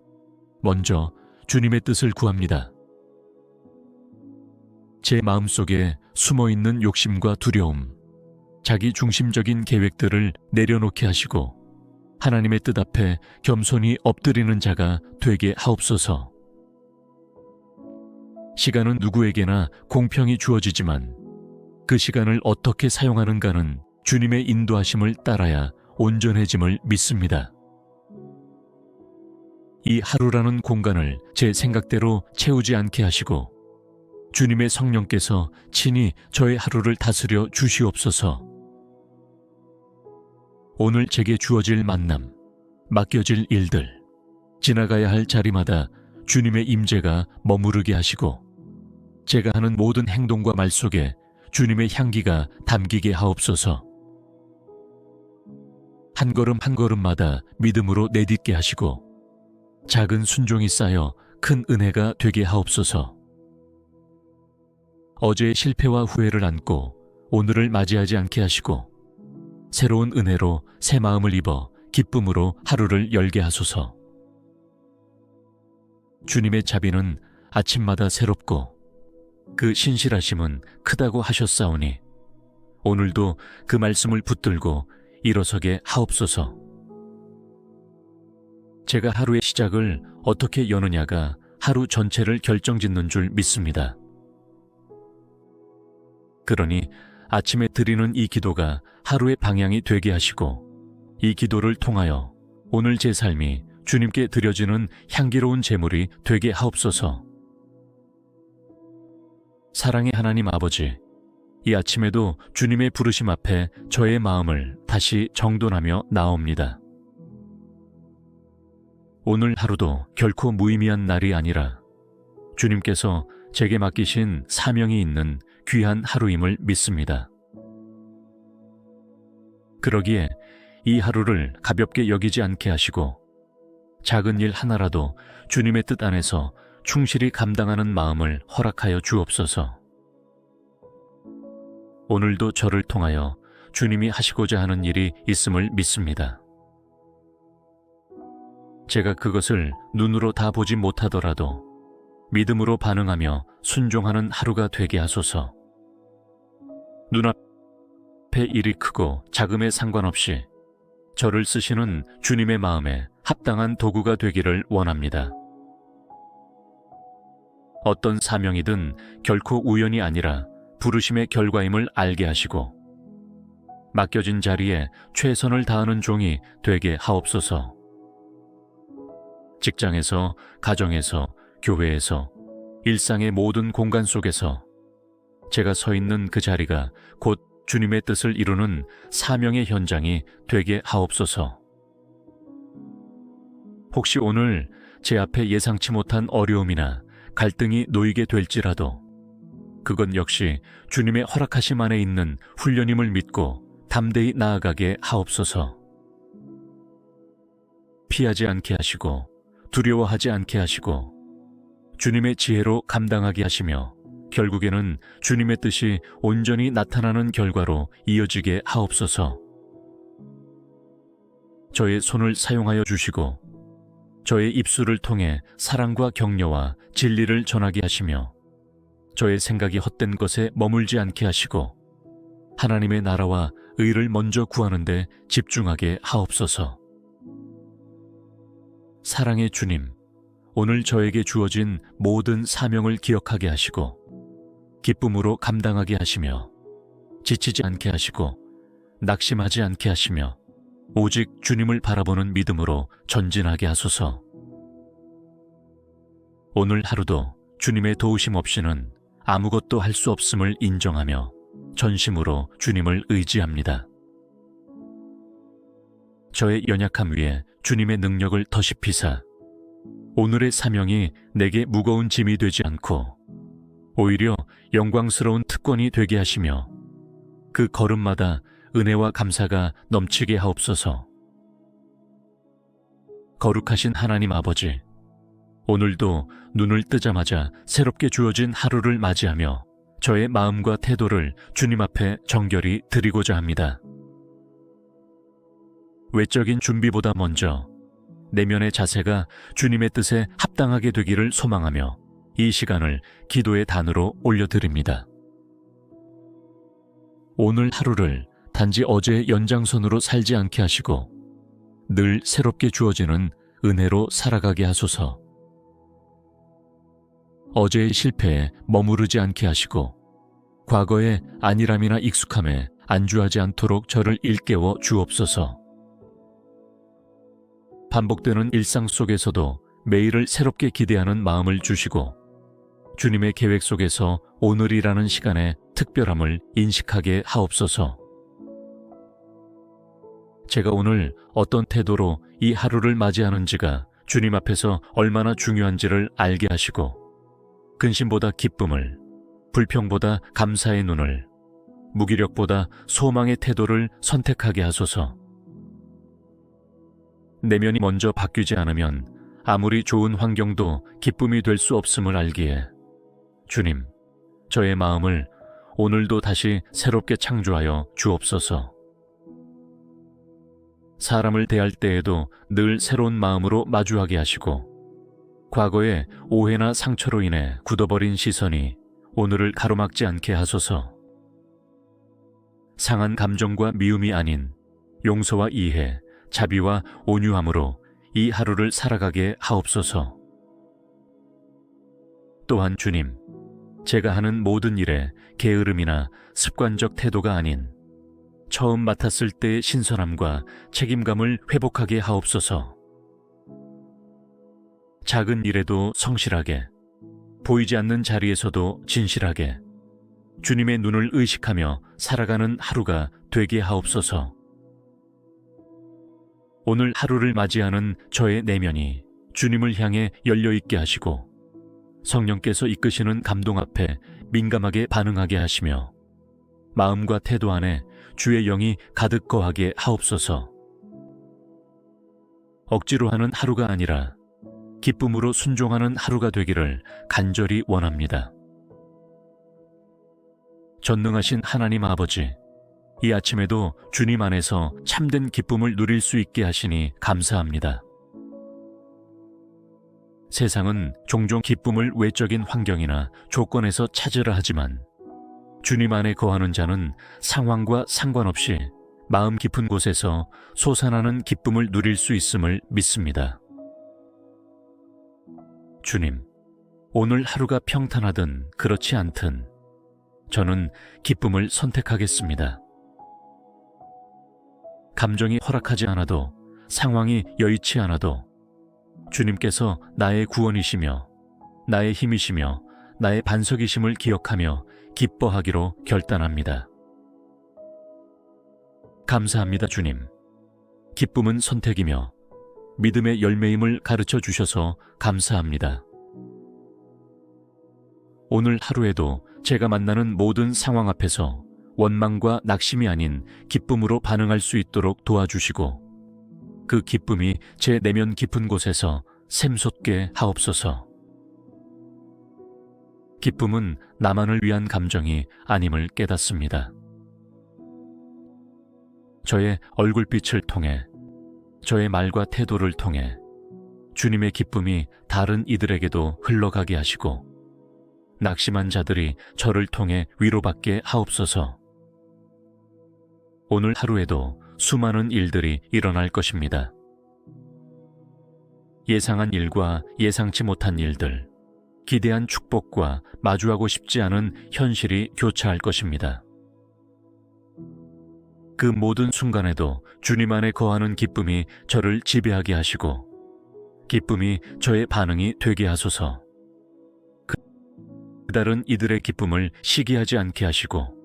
먼저 주님의 뜻을 구합니다. 제 마음속에 숨어있는 욕심과 두려움, 자기 중심적인 계획들을 내려놓게 하시고 하나님의 뜻 앞에 겸손히 엎드리는 자가 되게 하옵소서. 시간은 누구에게나 공평히 주어지지만 그 시간을 어떻게 사용하는가는 주님의 인도하심을 따라야 온전해짐을 믿습니다. 이 하루라는 공간을 제 생각대로 채우지 않게 하시고 주님의 성령께서 친히 저의 하루를 다스려 주시옵소서. 오늘 제게 주어질 만남, 맡겨질 일들, 지나가야 할 자리마다 주님의 임재가 머무르게 하시고 제가 하는 모든 행동과 말 속에 주님의 향기가 담기게 하옵소서. 한 걸음 한 걸음마다 믿음으로 내딛게 하시고 작은 순종이 쌓여 큰 은혜가 되게 하옵소서. 어제의 실패와 후회를 안고 오늘을 맞이하지 않게 하시고 새로운 은혜로 새 마음을 입어 기쁨으로 하루를 열게 하소서. 주님의 자비는 아침마다 새롭고 그 신실하심은 크다고 하셨사오니 오늘도 그 말씀을 붙들고 일어서게 하옵소서. 제가 하루의 시작을 어떻게 여느냐가 하루 전체를 결정짓는 줄 믿습니다. 그러니 아침에 드리는 이 기도가 하루의 방향이 되게 하시고 이 기도를 통하여 오늘 제 삶이 주님께 드려지는 향기로운 제물이 되게 하옵소서. 사랑의 하나님 아버지, 이 아침에도 주님의 부르심 앞에 저의 마음을 다시 정돈하며 나옵니다. 오늘 하루도 결코 무의미한 날이 아니라 주님께서 제게 맡기신 사명이 있는 귀한 하루임을 믿습니다. 그러기에 이 하루를 가볍게 여기지 않게 하시고 작은 일 하나라도 주님의 뜻 안에서 충실히 감당하는 마음을 허락하여 주옵소서. 오늘도 저를 통하여 주님이 하시고자 하는 일이 있음을 믿습니다. 제가 그것을 눈으로 다 보지 못하더라도 믿음으로 반응하며 순종하는 하루가 되게 하소서. 눈앞에 일이 크고 작음에 상관없이 저를 쓰시는 주님의 마음에 합당한 도구가 되기를 원합니다. 어떤 사명이든 결코 우연이 아니라 부르심의 결과임을 알게 하시고 맡겨진 자리에 최선을 다하는 종이 되게 하옵소서. 직장에서, 가정에서, 교회에서, 일상의 모든 공간 속에서 제가 서 있는 그 자리가 곧 주님의 뜻을 이루는 사명의 현장이 되게 하옵소서. 혹시 오늘 제 앞에 예상치 못한 어려움이나 갈등이 놓이게 될지라도 그건 역시 주님의 허락하심 안에 있는 훈련임을 믿고 담대히 나아가게 하옵소서. 피하지 않게 하시고 두려워하지 않게 하시고 주님의 지혜로 감당하게 하시며 결국에는 주님의 뜻이 온전히 나타나는 결과로 이어지게 하옵소서. 저의 손을 사용하여 주시고 저의 입술을 통해 사랑과 격려와 진리를 전하게 하시며 저의 생각이 헛된 것에 머물지 않게 하시고 하나님의 나라와 의를 먼저 구하는 데 집중하게 하옵소서. 사랑의 주님, 오늘 저에게 주어진 모든 사명을 기억하게 하시고 기쁨으로 감당하게 하시며 지치지 않게 하시고 낙심하지 않게 하시며 오직 주님을 바라보는 믿음으로 전진하게 하소서. 오늘 하루도 주님의 도우심 없이는 아무것도 할 수 없음을 인정하며 전심으로 주님을 의지합니다. 저의 연약함 위에 주님의 능력을 더시피사 오늘의 사명이 내게 무거운 짐이 되지 않고 오히려 영광스러운 특권이 되게 하시며 그 걸음마다 은혜와 감사가 넘치게 하옵소서. 거룩하신 하나님 아버지, 오늘도 눈을 뜨자마자 새롭게 주어진 하루를 맞이하며 저의 마음과 태도를 주님 앞에 정결히 드리고자 합니다. 외적인 준비보다 먼저 내면의 자세가 주님의 뜻에 합당하게 되기를 소망하며 이 시간을 기도의 단으로 올려드립니다. 오늘 하루를 단지 어제의 연장선으로 살지 않게 하시고 늘 새롭게 주어지는 은혜로 살아가게 하소서. 어제의 실패에 머무르지 않게 하시고 과거의 안일함이나 익숙함에 안주하지 않도록 저를 일깨워 주옵소서. 반복되는 일상 속에서도 매일을 새롭게 기대하는 마음을 주시고 주님의 계획 속에서 오늘이라는 시간의 특별함을 인식하게 하옵소서. 제가 오늘 어떤 태도로 이 하루를 맞이하는지가 주님 앞에서 얼마나 중요한지를 알게 하시고 근심보다 기쁨을, 불평보다 감사의 눈을, 무기력보다 소망의 태도를 선택하게 하소서. 내면이 먼저 바뀌지 않으면 아무리 좋은 환경도 기쁨이 될 수 없음을 알기에 주님, 저의 마음을 오늘도 다시 새롭게 창조하여 주옵소서. 사람을 대할 때에도 늘 새로운 마음으로 마주하게 하시고 과거의 오해나 상처로 인해 굳어버린 시선이 오늘을 가로막지 않게 하소서. 상한 감정과 미움이 아닌 용서와 이해, 자비와 온유함으로 이 하루를 살아가게 하옵소서. 또한 주님, 제가 하는 모든 일에 게으름이나 습관적 태도가 아닌 처음 맡았을 때의 신선함과 책임감을 회복하게 하옵소서. 작은 일에도 성실하게, 보이지 않는 자리에서도 진실하게 주님의 눈을 의식하며 살아가는 하루가 되게 하옵소서. 오늘 하루를 맞이하는 저의 내면이 주님을 향해 열려있게 하시고 성령께서 이끄시는 감동 앞에 민감하게 반응하게 하시며 마음과 태도 안에 주의 영이 가득 거하게 하옵소서. 억지로 하는 하루가 아니라 기쁨으로 순종하는 하루가 되기를 간절히 원합니다. 전능하신 하나님 아버지, 이 아침에도 주님 안에서 참된 기쁨을 누릴 수 있게 하시니 감사합니다. 세상은 종종 기쁨을 외적인 환경이나 조건에서 찾으라 하지만 주님 안에 거하는 자는 상황과 상관없이 마음 깊은 곳에서 솟아나는 기쁨을 누릴 수 있음을 믿습니다. 주님, 오늘 하루가 평탄하든 그렇지 않든 저는 기쁨을 선택하겠습니다. 감정이 허락하지 않아도, 상황이 여의치 않아도 주님께서 나의 구원이시며 나의 힘이시며 나의 반석이심을 기억하며 기뻐하기로 결단합니다. 감사합니다, 주님. 기쁨은 선택이며 믿음의 열매임을 가르쳐 주셔서 감사합니다. 오늘 하루에도 제가 만나는 모든 상황 앞에서 원망과 낙심이 아닌 기쁨으로 반응할 수 있도록 도와주시고 그 기쁨이 제 내면 깊은 곳에서 샘솟게 하옵소서. 기쁨은 나만을 위한 감정이 아님을 깨닫습니다. 저의 얼굴빛을 통해, 저의 말과 태도를 통해 주님의 기쁨이 다른 이들에게도 흘러가게 하시고 낙심한 자들이 저를 통해 위로받게 하옵소서. 오늘 하루에도 수많은 일들이 일어날 것입니다. 예상한 일과 예상치 못한 일들, 기대한 축복과 마주하고 싶지 않은 현실이 교차할 것입니다. 그 모든 순간에도 주님 안에 거하는 기쁨이 저를 지배하게 하시고 기쁨이 저의 반응이 되게 하소서. 다른 이들의 기쁨을 시기하지 않게 하시고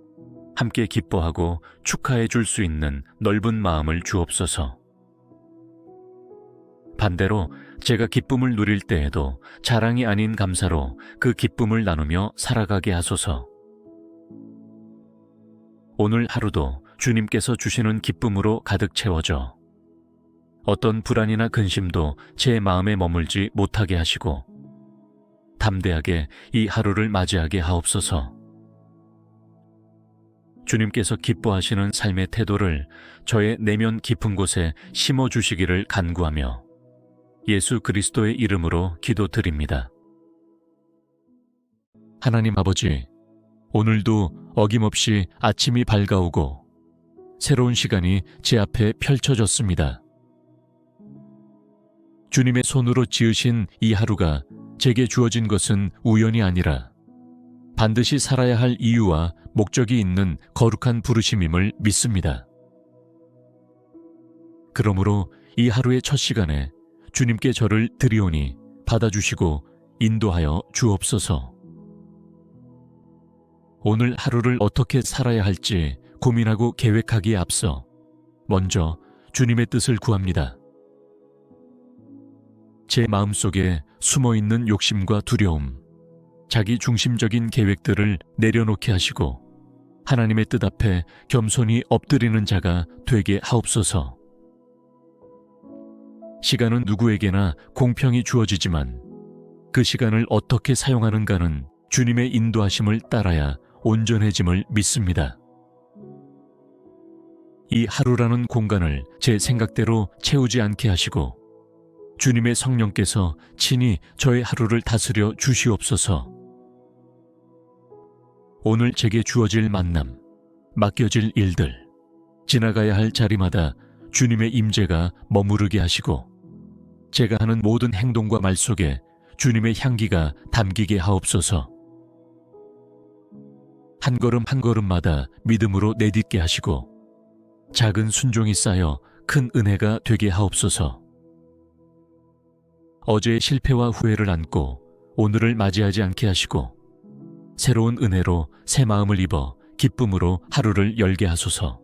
함께 기뻐하고 축하해 줄 수 있는 넓은 마음을 주옵소서. 반대로 제가 기쁨을 누릴 때에도 자랑이 아닌 감사로 그 기쁨을 나누며 살아가게 하소서. 오늘 하루도 주님께서 주시는 기쁨으로 가득 채워져 어떤 불안이나 근심도 제 마음에 머물지 못하게 하시고 담대하게 이 하루를 맞이하게 하옵소서. 주님께서 기뻐하시는 삶의 태도를 저의 내면 깊은 곳에 심어주시기를 간구하며 예수 그리스도의 이름으로 기도드립니다. 하나님 아버지, 오늘도 어김없이 아침이 밝아오고 새로운 시간이 제 앞에 펼쳐졌습니다. 주님의 손으로 지으신 이 하루가 제게 주어진 것은 우연이 아니라 반드시 살아야 할 이유와 목적이 있는 거룩한 부르심임을 믿습니다. 그러므로 이 하루의 첫 시간에 주님께 저를 드리오니 받아주시고 인도하여 주옵소서. 오늘 하루를 어떻게 살아야 할지 고민하고 계획하기에 앞서 먼저 주님의 뜻을 구합니다. 제 마음속에 숨어있는 욕심과 두려움, 자기 중심적인 계획들을 내려놓게 하시고 하나님의 뜻 앞에 겸손히 엎드리는 자가 되게 하옵소서. 시간은 누구에게나 공평히 주어지지만 그 시간을 어떻게 사용하는가는 주님의 인도하심을 따라야 온전해짐을 믿습니다. 이 하루라는 공간을 제 생각대로 채우지 않게 하시고 주님의 성령께서 친히 저의 하루를 다스려 주시옵소서. 오늘 제게 주어질 만남, 맡겨질 일들, 지나가야 할 자리마다 주님의 임재가 머무르게 하시고 제가 하는 모든 행동과 말 속에 주님의 향기가 담기게 하옵소서. 한 걸음 한 걸음마다 믿음으로 내딛게 하시고 작은 순종이 쌓여 큰 은혜가 되게 하옵소서. 어제의 실패와 후회를 안고 오늘을 맞이하지 않게 하시고 새로운 은혜로 새 마음을 입어 기쁨으로 하루를 열게 하소서.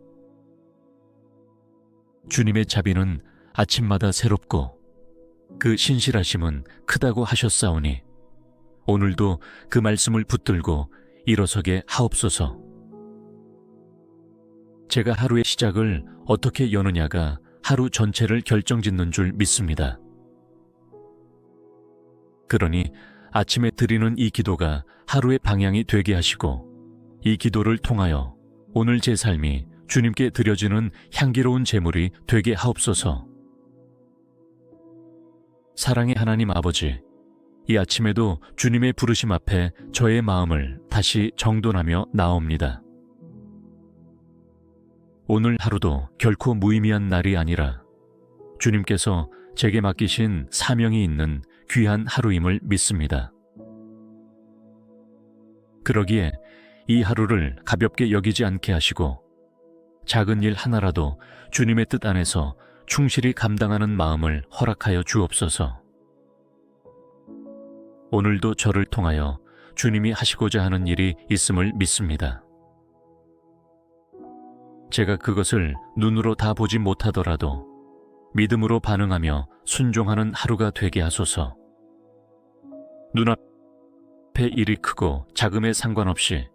주님의 자비는 아침마다 새롭고 그 신실하심은 크다고 하셨사오니 오늘도 그 말씀을 붙들고 일어서게 하옵소서. 제가 하루의 시작을 어떻게 여느냐가 하루 전체를 결정짓는 줄 믿습니다. 그러니 아침에 드리는 이 기도가 하루의 방향이 되게 하시고 이 기도를 통하여 오늘 제 삶이 주님께 드려지는 향기로운 제물이 되게 하옵소서. 사랑의 하나님 아버지, 이 아침에도 주님의 부르심 앞에 저의 마음을 다시 정돈하며 나옵니다. 오늘 하루도 결코 무의미한 날이 아니라 주님께서 제게 맡기신 사명이 있는 귀한 하루임을 믿습니다. 그러기에 이 하루를 가볍게 여기지 않게 하시고 작은 일 하나라도 주님의 뜻 안에서 충실히 감당하는 마음을 허락하여 주옵소서. 오늘도 저를 통하여 주님이 하시고자 하는 일이 있음을 믿습니다. 제가 그것을 눈으로 다 보지 못하더라도 믿음으로 반응하며 순종하는 하루가 되게 하소서. 눈앞의 일이 크고 작음에 상관없이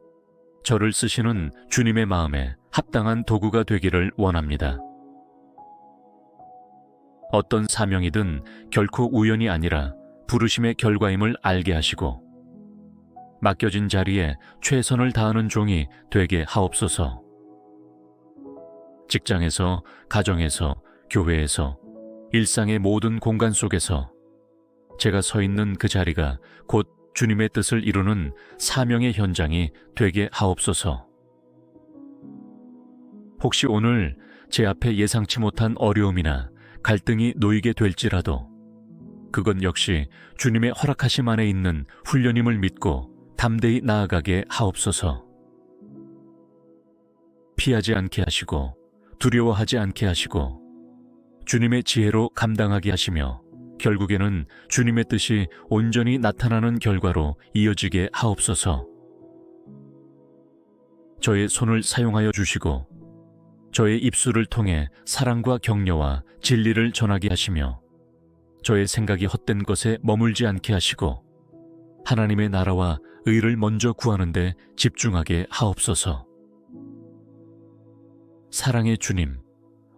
저를 쓰시는 주님의 마음에 합당한 도구가 되기를 원합니다. 어떤 사명이든 결코 우연이 아니라 부르심의 결과임을 알게 하시고 맡겨진 자리에 최선을 다하는 종이 되게 하옵소서. 직장에서, 가정에서, 교회에서, 일상의 모든 공간 속에서 제가 서 있는 그 자리가 곧 주님의 뜻을 이루는 사명의 현장이 되게 하옵소서. 혹시 오늘 제 앞에 예상치 못한 어려움이나 갈등이 놓이게 될지라도 그건 역시 주님의 허락하심 안에 있는 훈련임을 믿고 담대히 나아가게 하옵소서. 피하지 않게 하시고 두려워하지 않게 하시고 주님의 지혜로 감당하게 하시며 결국에는 주님의 뜻이 온전히 나타나는 결과로 이어지게 하옵소서. 저의 손을 사용하여 주시고 저의 입술을 통해 사랑과 격려와 진리를 전하게 하시며 저의 생각이 헛된 것에 머물지 않게 하시고 하나님의 나라와 의를 먼저 구하는 데 집중하게 하옵소서. 사랑의 주님,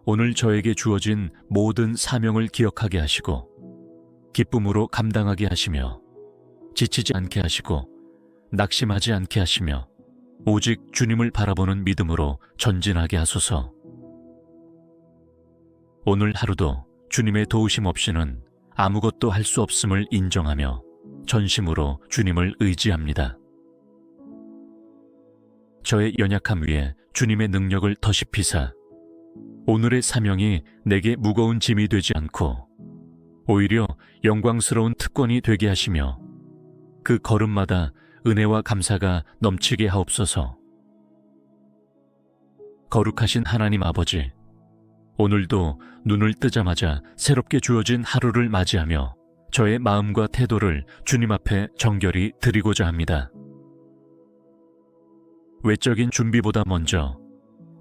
오늘 저에게 주어진 모든 사명을 기억하게 하시고 기쁨으로 감당하게 하시며 지치지 않게 하시고 낙심하지 않게 하시며 오직 주님을 바라보는 믿음으로 전진하게 하소서. 오늘 하루도 주님의 도우심 없이는 아무것도 할 수 없음을 인정하며 전심으로 주님을 의지합니다. 저의 연약함 위에 주님의 능력을 더시피사 오늘의 사명이 내게 무거운 짐이 되지 않고 오히려 영광스러운 특권이 되게 하시며 그 걸음마다 은혜와 감사가 넘치게 하옵소서. 거룩하신 하나님 아버지, 오늘도 눈을 뜨자마자 새롭게 주어진 하루를 맞이하며 저의 마음과 태도를 주님 앞에 정결히 드리고자 합니다. 외적인 준비보다 먼저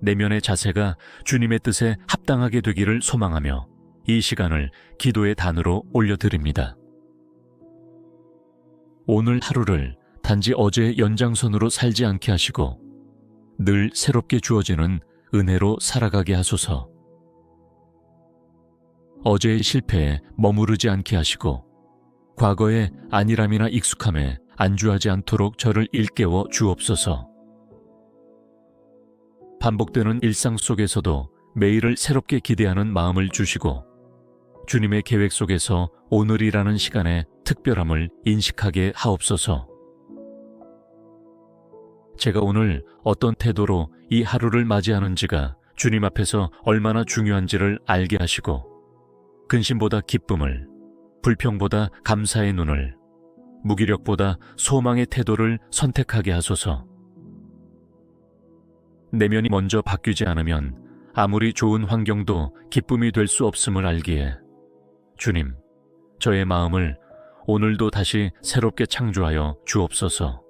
내면의 자세가 주님의 뜻에 합당하게 되기를 소망하며 이 시간을 기도의 단으로 올려드립니다. 오늘 하루를 단지 어제의 연장선으로 살지 않게 하시고 늘 새롭게 주어지는 은혜로 살아가게 하소서. 어제의 실패에 머무르지 않게 하시고 과거의 안일함이나 익숙함에 안주하지 않도록 저를 일깨워 주옵소서. 반복되는 일상 속에서도 매일을 새롭게 기대하는 마음을 주시고 주님의 계획 속에서 오늘이라는 시간의 특별함을 인식하게 하옵소서. 제가 오늘 어떤 태도로 이 하루를 맞이하는지가 주님 앞에서 얼마나 중요한지를 알게 하시고 근심보다 기쁨을, 불평보다 감사의 눈을, 무기력보다 소망의 태도를 선택하게 하소서. 내면이 먼저 바뀌지 않으면 아무리 좋은 환경도 기쁨이 될 수 없음을 알기에 주님, 저의 마음을 오늘도 다시 새롭게 창조하여 주옵소서.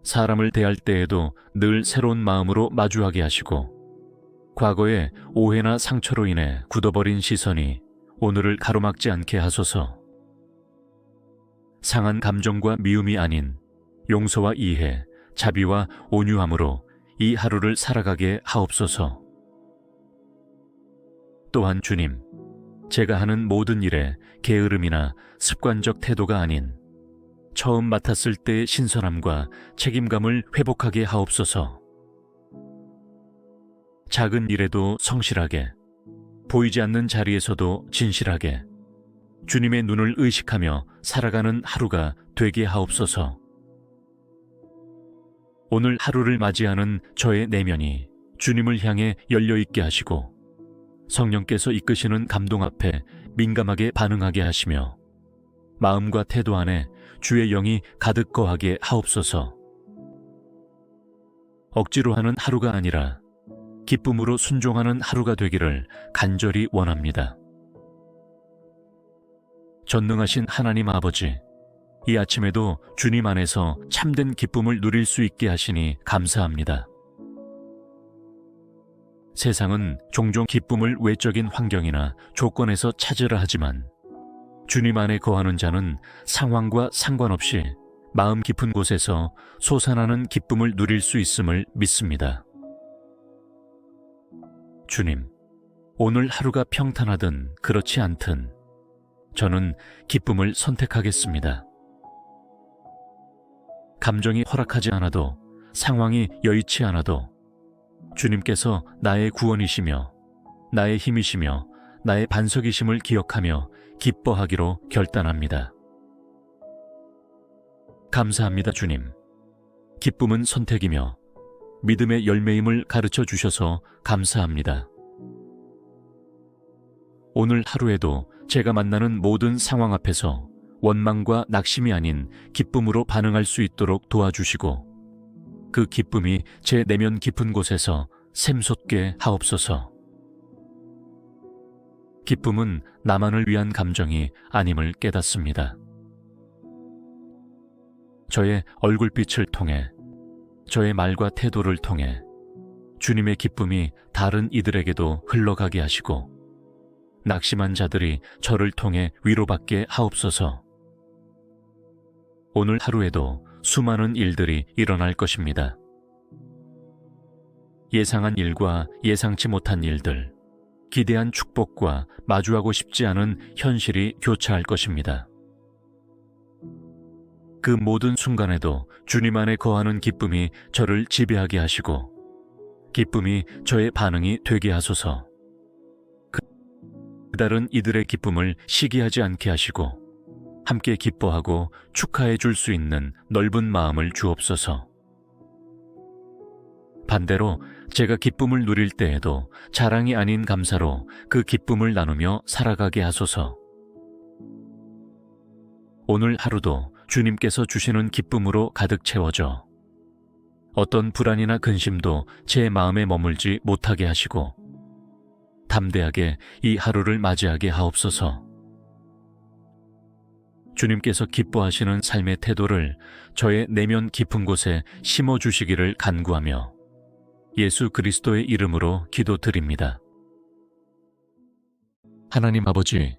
사람을 대할 때에도 늘 새로운 마음으로 마주하게 하시고 과거의 오해나 상처로 인해 굳어버린 시선이 오늘을 가로막지 않게 하소서. 상한 감정과 미움이 아닌 용서와 이해, 자비와 온유함으로 이 하루를 살아가게 하옵소서. 또한 주님, 제가 하는 모든 일에 게으름이나 습관적 태도가 아닌 처음 맡았을 때의 신선함과 책임감을 회복하게 하옵소서. 작은 일에도 성실하게, 보이지 않는 자리에서도 진실하게, 주님의 눈을 의식하며 살아가는 하루가 되게 하옵소서. 오늘 하루를 맞이하는 저의 내면이 주님을 향해 열려있게 하시고 성령께서 이끄시는 감동 앞에 민감하게 반응하게 하시며 마음과 태도 안에 주의 영이 가득 거하게 하옵소서. 억지로 하는 하루가 아니라 기쁨으로 순종하는 하루가 되기를 간절히 원합니다. 전능하신 하나님 아버지, 이 아침에도 주님 안에서 참된 기쁨을 누릴 수 있게 하시니 감사합니다. 세상은 종종 기쁨을 외적인 환경이나 조건에서 찾으라 하지만 주님 안에 거하는 자는 상황과 상관없이 마음 깊은 곳에서 솟아나는 기쁨을 누릴 수 있음을 믿습니다. 주님, 오늘 하루가 평탄하든 그렇지 않든 저는 기쁨을 선택하겠습니다. 감정이 허락하지 않아도, 상황이 여의치 않아도 주님께서 나의 구원이시며 나의 힘이시며 나의 반석이심을 기억하며 기뻐하기로 결단합니다. 감사합니다, 주님. 기쁨은 선택이며 믿음의 열매임을 가르쳐 주셔서 감사합니다. 오늘 하루에도 제가 만나는 모든 상황 앞에서 원망과 낙심이 아닌 기쁨으로 반응할 수 있도록 도와주시고 그 기쁨이 제 내면 깊은 곳에서 샘솟게 하옵소서. 기쁨은 나만을 위한 감정이 아님을 깨닫습니다. 저의 얼굴빛을 통해, 저의 말과 태도를 통해 주님의 기쁨이 다른 이들에게도 흘러가게 하시고 낙심한 자들이 저를 통해 위로받게 하옵소서. 오늘 하루에도 수많은 일들이 일어날 것입니다. 예상한 일과 예상치 못한 일들, 기대한 축복과 마주하고 싶지 않은 현실이 교차할 것입니다. 그 모든 순간에도 주님 안에 거하는 기쁨이 저를 지배하게 하시고 기쁨이 저의 반응이 되게 하소서. 다른 이들의 기쁨을 시기하지 않게 하시고 함께 기뻐하고 축하해 줄 수 있는 넓은 마음을 주옵소서. 반대로 제가 기쁨을 누릴 때에도 자랑이 아닌 감사로 그 기쁨을 나누며 살아가게 하소서. 오늘 하루도 주님께서 주시는 기쁨으로 가득 채워져 어떤 불안이나 근심도 제 마음에 머물지 못하게 하시고 담대하게 이 하루를 맞이하게 하옵소서. 주님께서 기뻐하시는 삶의 태도를 저의 내면 깊은 곳에 심어주시기를 간구하며 예수 그리스도의 이름으로 기도드립니다. 하나님 아버지,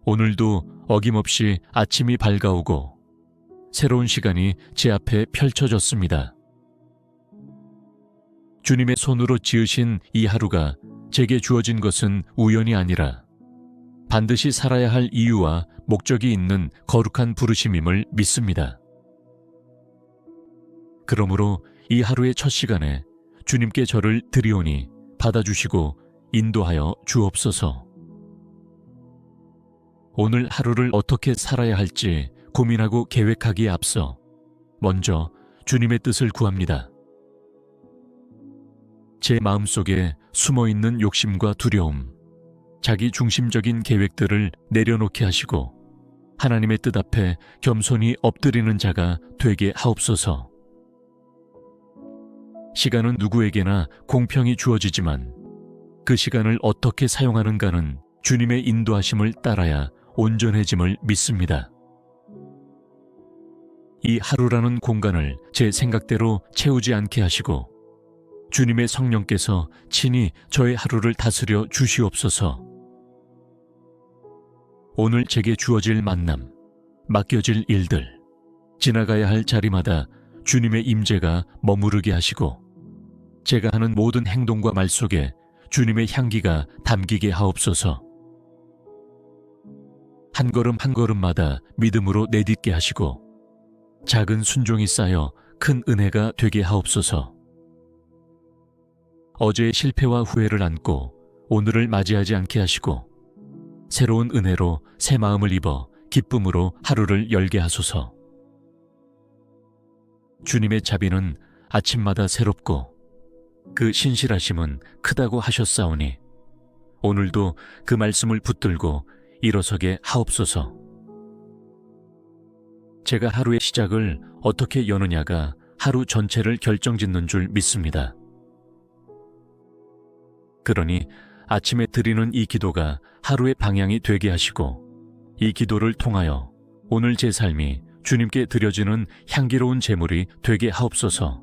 오늘도 어김없이 아침이 밝아오고 새로운 시간이 제 앞에 펼쳐졌습니다. 주님의 손으로 지으신 이 하루가 제게 주어진 것은 우연이 아니라 반드시 살아야 할 이유와 목적이 있는 거룩한 부르심임을 믿습니다. 그러므로 이 하루의 첫 시간에 주님께 저를 드리오니 받아주시고 인도하여 주옵소서. 오늘 하루를 어떻게 살아야 할지 고민하고 계획하기에 앞서 먼저 주님의 뜻을 구합니다. 제 마음속에 숨어있는 욕심과 두려움, 자기 중심적인 계획들을 내려놓게 하시고 하나님의 뜻 앞에 겸손히 엎드리는 자가 되게 하옵소서. 시간은 누구에게나 공평히 주어지지만 그 시간을 어떻게 사용하는가는 주님의 인도하심을 따라야 온전해짐을 믿습니다. 이 하루라는 공간을 제 생각대로 채우지 않게 하시고 주님의 성령께서 친히 저의 하루를 다스려 주시옵소서. 오늘 제게 주어질 만남, 맡겨질 일들, 지나가야 할 자리마다 주님의 임재가 머무르게 하시고 제가 하는 모든 행동과 말 속에 주님의 향기가 담기게 하옵소서. 한 걸음 한 걸음마다 믿음으로 내딛게 하시고 작은 순종이 쌓여 큰 은혜가 되게 하옵소서. 어제의 실패와 후회를 안고 오늘을 맞이하지 않게 하시고 새로운 은혜로 새 마음을 입어 기쁨으로 하루를 열게 하소서. 주님의 자비는 아침마다 새롭고 그 신실하심은 크다고 하셨사오니 오늘도 그 말씀을 붙들고 일어서게 하옵소서. 제가 하루의 시작을 어떻게 여느냐가 하루 전체를 결정짓는 줄 믿습니다. 그러니 아침에 드리는 이 기도가 하루의 방향이 되게 하시고 이 기도를 통하여 오늘 제 삶이 주님께 드려지는 향기로운 제물이 되게 하옵소서.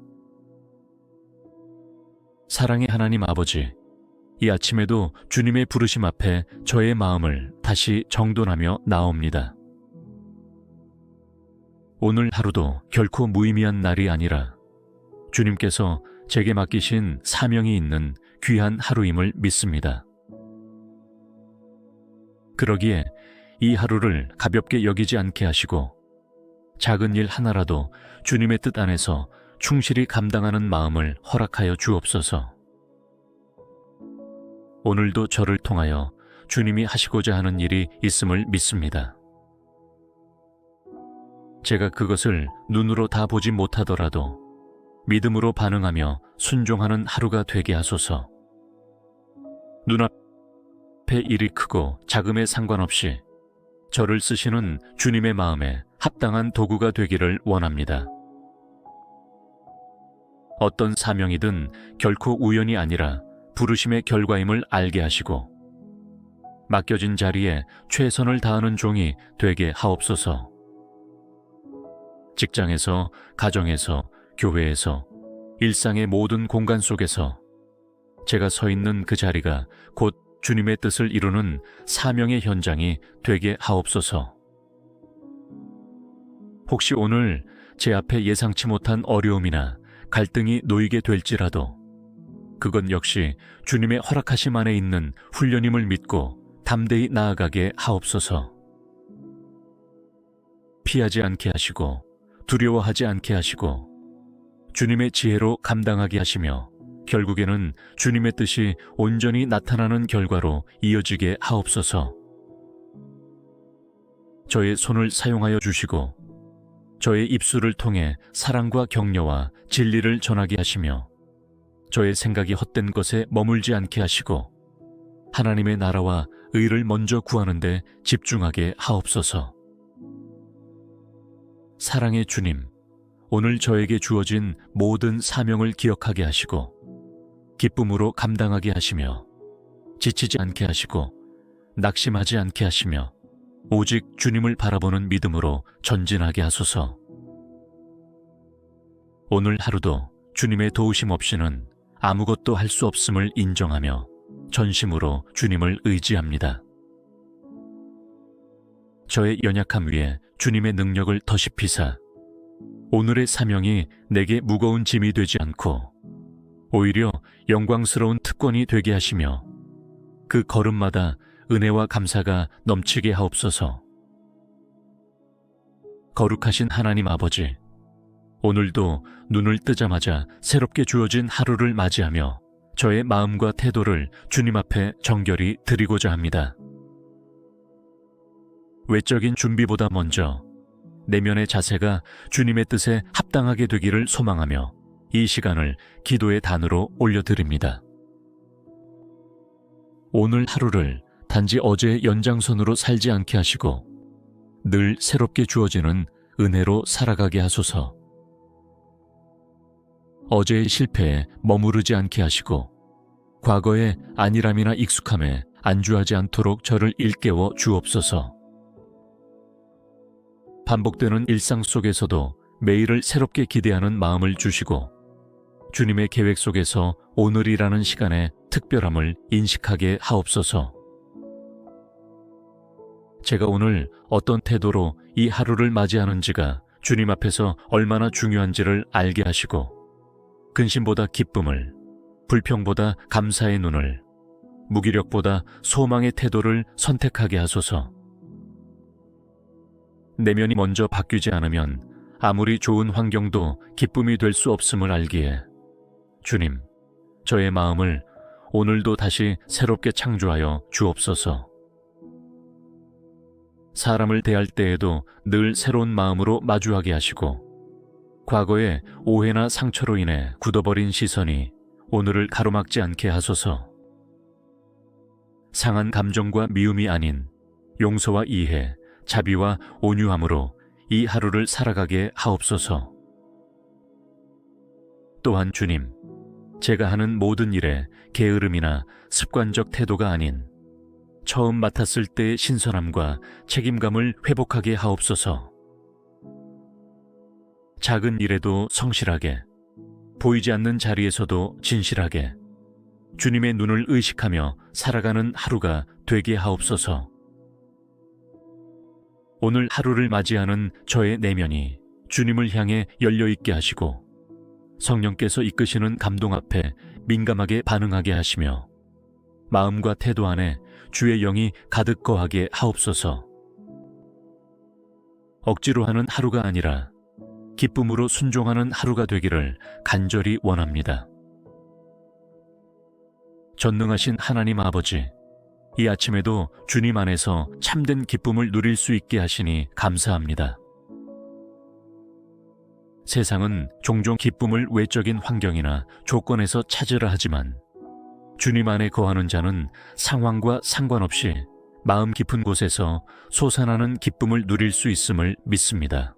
사랑의 하나님 아버지, 이 아침에도 주님의 부르심 앞에 저의 마음을 다시 정돈하며 나옵니다. 오늘 하루도 결코 무의미한 날이 아니라 주님께서 제게 맡기신 사명이 있는 귀한 하루임을 믿습니다. 그러기에 이 하루를 가볍게 여기지 않게 하시고 작은 일 하나라도 주님의 뜻 안에서 충실히 감당하는 마음을 허락하여 주옵소서. 오늘도 저를 통하여 주님이 하시고자 하는 일이 있음을 믿습니다. 제가 그것을 눈으로 다 보지 못하더라도 믿음으로 반응하며 순종하는 하루가 되게 하소서. 눈앞의 일이 크고 작음에 상관없이 저를 쓰시는 주님의 마음에 합당한 도구가 되기를 원합니다. 어떤 사명이든 결코 우연이 아니라 부르심의 결과임을 알게 하시고 맡겨진 자리에 최선을 다하는 종이 되게 하옵소서. 직장에서, 가정에서, 교회에서, 일상의 모든 공간 속에서 제가 서 있는 그 자리가 곧 주님의 뜻을 이루는 사명의 현장이 되게 하옵소서. 혹시 오늘 제 앞에 예상치 못한 어려움이나 갈등이 놓이게 될지라도 그건 역시 주님의 허락하심 안에 있는 훈련임을 믿고 담대히 나아가게 하옵소서. 피하지 않게 하시고 두려워하지 않게 하시고 주님의 지혜로 감당하게 하시며 결국에는 주님의 뜻이 온전히 나타나는 결과로 이어지게 하옵소서. 저의 손을 사용하여 주시고 저의 입술을 통해 사랑과 격려와 진리를 전하게 하시며 저의 생각이 헛된 것에 머물지 않게 하시고 하나님의 나라와 의를 먼저 구하는 데 집중하게 하옵소서. 사랑의 주님, 오늘 저에게 주어진 모든 사명을 기억하게 하시고 기쁨으로 감당하게 하시며 지치지 않게 하시고 낙심하지 않게 하시며 오직 주님을 바라보는 믿음으로 전진하게 하소서. 오늘 하루도 주님의 도우심 없이는 아무것도 할 수 없음을 인정하며 전심으로 주님을 의지합니다. 저의 연약함 위에 주님의 능력을 더시피사 오늘의 사명이 내게 무거운 짐이 되지 않고 오히려 영광스러운 특권이 되게 하시며 그 걸음마다 은혜와 감사가 넘치게 하옵소서. 거룩하신 하나님 아버지, 오늘도 눈을 뜨자마자 새롭게 주어진 하루를 맞이하며 저의 마음과 태도를 주님 앞에 정결히 드리고자 합니다. 외적인 준비보다 먼저 내면의 자세가 주님의 뜻에 합당하게 되기를 소망하며 이 시간을 기도의 단으로 올려드립니다. 오늘 하루를 단지 어제의 연장선으로 살지 않게 하시고 늘 새롭게 주어지는 은혜로 살아가게 하소서. 어제의 실패에 머무르지 않게 하시고 과거의 안일함이나 익숙함에 안주하지 않도록 저를 일깨워 주옵소서. 반복되는 일상 속에서도 매일을 새롭게 기대하는 마음을 주시고 주님의 계획 속에서 오늘이라는 시간의 특별함을 인식하게 하옵소서. 제가 오늘 어떤 태도로 이 하루를 맞이하는지가 주님 앞에서 얼마나 중요한지를 알게 하시고 근심보다 기쁨을, 불평보다 감사의 눈을, 무기력보다 소망의 태도를 선택하게 하소서. 내면이 먼저 바뀌지 않으면 아무리 좋은 환경도 기쁨이 될 수 없음을 알기에 주님, 저의 마음을 오늘도 다시 새롭게 창조하여 주옵소서. 사람을 대할 때에도 늘 새로운 마음으로 마주하게 하시고, 과거의 오해나 상처로 인해 굳어버린 시선이 오늘을 가로막지 않게 하소서. 상한 감정과 미움이 아닌 용서와 이해, 자비와 온유함으로 이 하루를 살아가게 하옵소서. 또한 주님, 제가 하는 모든 일에 게으름이나 습관적 태도가 아닌 처음 맡았을 때의 신선함과 책임감을 회복하게 하옵소서. 작은 일에도 성실하게, 보이지 않는 자리에서도 진실하게 주님의 눈을 의식하며 살아가는 하루가 되게 하옵소서. 오늘 하루를 맞이하는 저의 내면이 주님을 향해 열려있게 하시고, 성령께서 이끄시는 감동 앞에 민감하게 반응하게 하시며, 마음과 태도 안에 주의 영이 가득 거하게 하옵소서. 억지로 하는 하루가 아니라 기쁨으로 순종하는 하루가 되기를 간절히 원합니다. 전능하신 하나님 아버지, 이 아침에도 주님 안에서 참된 기쁨을 누릴 수 있게 하시니 감사합니다. 세상은 종종 기쁨을 외적인 환경이나 조건에서 찾으라 하지만, 주님 안에 거하는 자는 상황과 상관없이 마음 깊은 곳에서 솟아나는 기쁨을 누릴 수 있음을 믿습니다.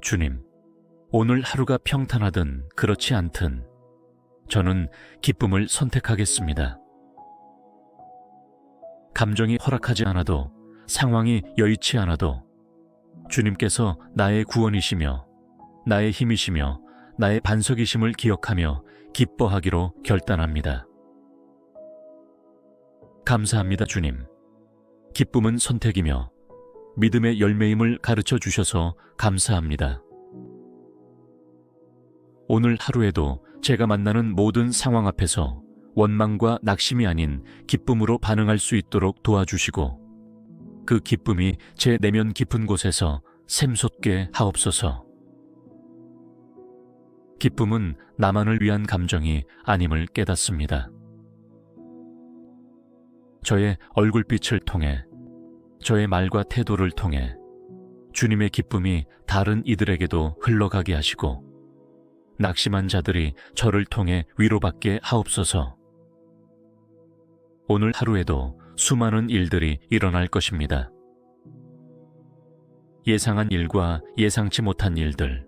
주님, 오늘 하루가 평탄하든 그렇지 않든 저는 기쁨을 선택하겠습니다. 감정이 허락하지 않아도, 상황이 여의치 않아도 주님께서 나의 구원이시며 나의 힘이시며 나의 반석이심을 기억하며 기뻐하기로 결단합니다. 감사합니다, 주님. 기쁨은 선택이며 믿음의 열매임을 가르쳐 주셔서 감사합니다. 오늘 하루에도 제가 만나는 모든 상황 앞에서 원망과 낙심이 아닌 기쁨으로 반응할 수 있도록 도와주시고, 그 기쁨이 제 내면 깊은 곳에서 샘솟게 하옵소서. 기쁨은 나만을 위한 감정이 아님을 깨닫습니다. 저의 얼굴빛을 통해, 저의 말과 태도를 통해 주님의 기쁨이 다른 이들에게도 흘러가게 하시고, 낙심한 자들이 저를 통해 위로받게 하옵소서. 오늘 하루에도 수많은 일들이 일어날 것입니다. 예상한 일과 예상치 못한 일들,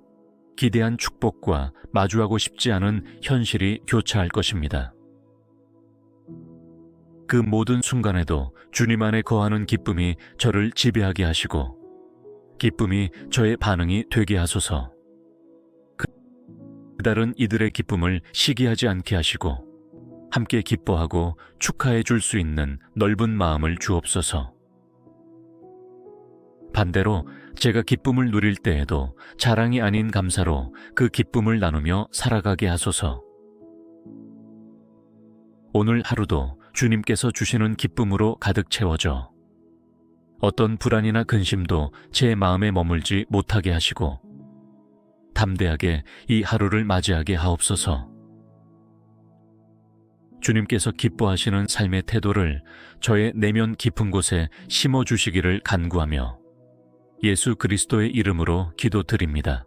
기대한 축복과 마주하고 싶지 않은 현실이 교차할 것입니다. 그 모든 순간에도 주님 안에 거하는 기쁨이 저를 지배하게 하시고, 기쁨이 저의 반응이 되게 하소서. 다른 이들의 기쁨을 시기하지 않게 하시고, 함께 기뻐하고 축하해 줄 수 있는 넓은 마음을 주옵소서. 반대로 제가 기쁨을 누릴 때에도 자랑이 아닌 감사로 그 기쁨을 나누며 살아가게 하소서. 오늘 하루도 주님께서 주시는 기쁨으로 가득 채워져 어떤 불안이나 근심도 제 마음에 머물지 못하게 하시고, 담대하게 이 하루를 맞이하게 하옵소서. 주님께서 기뻐하시는 삶의 태도를 저의 내면 깊은 곳에 심어주시기를 간구하며 예수 그리스도의 이름으로 기도드립니다.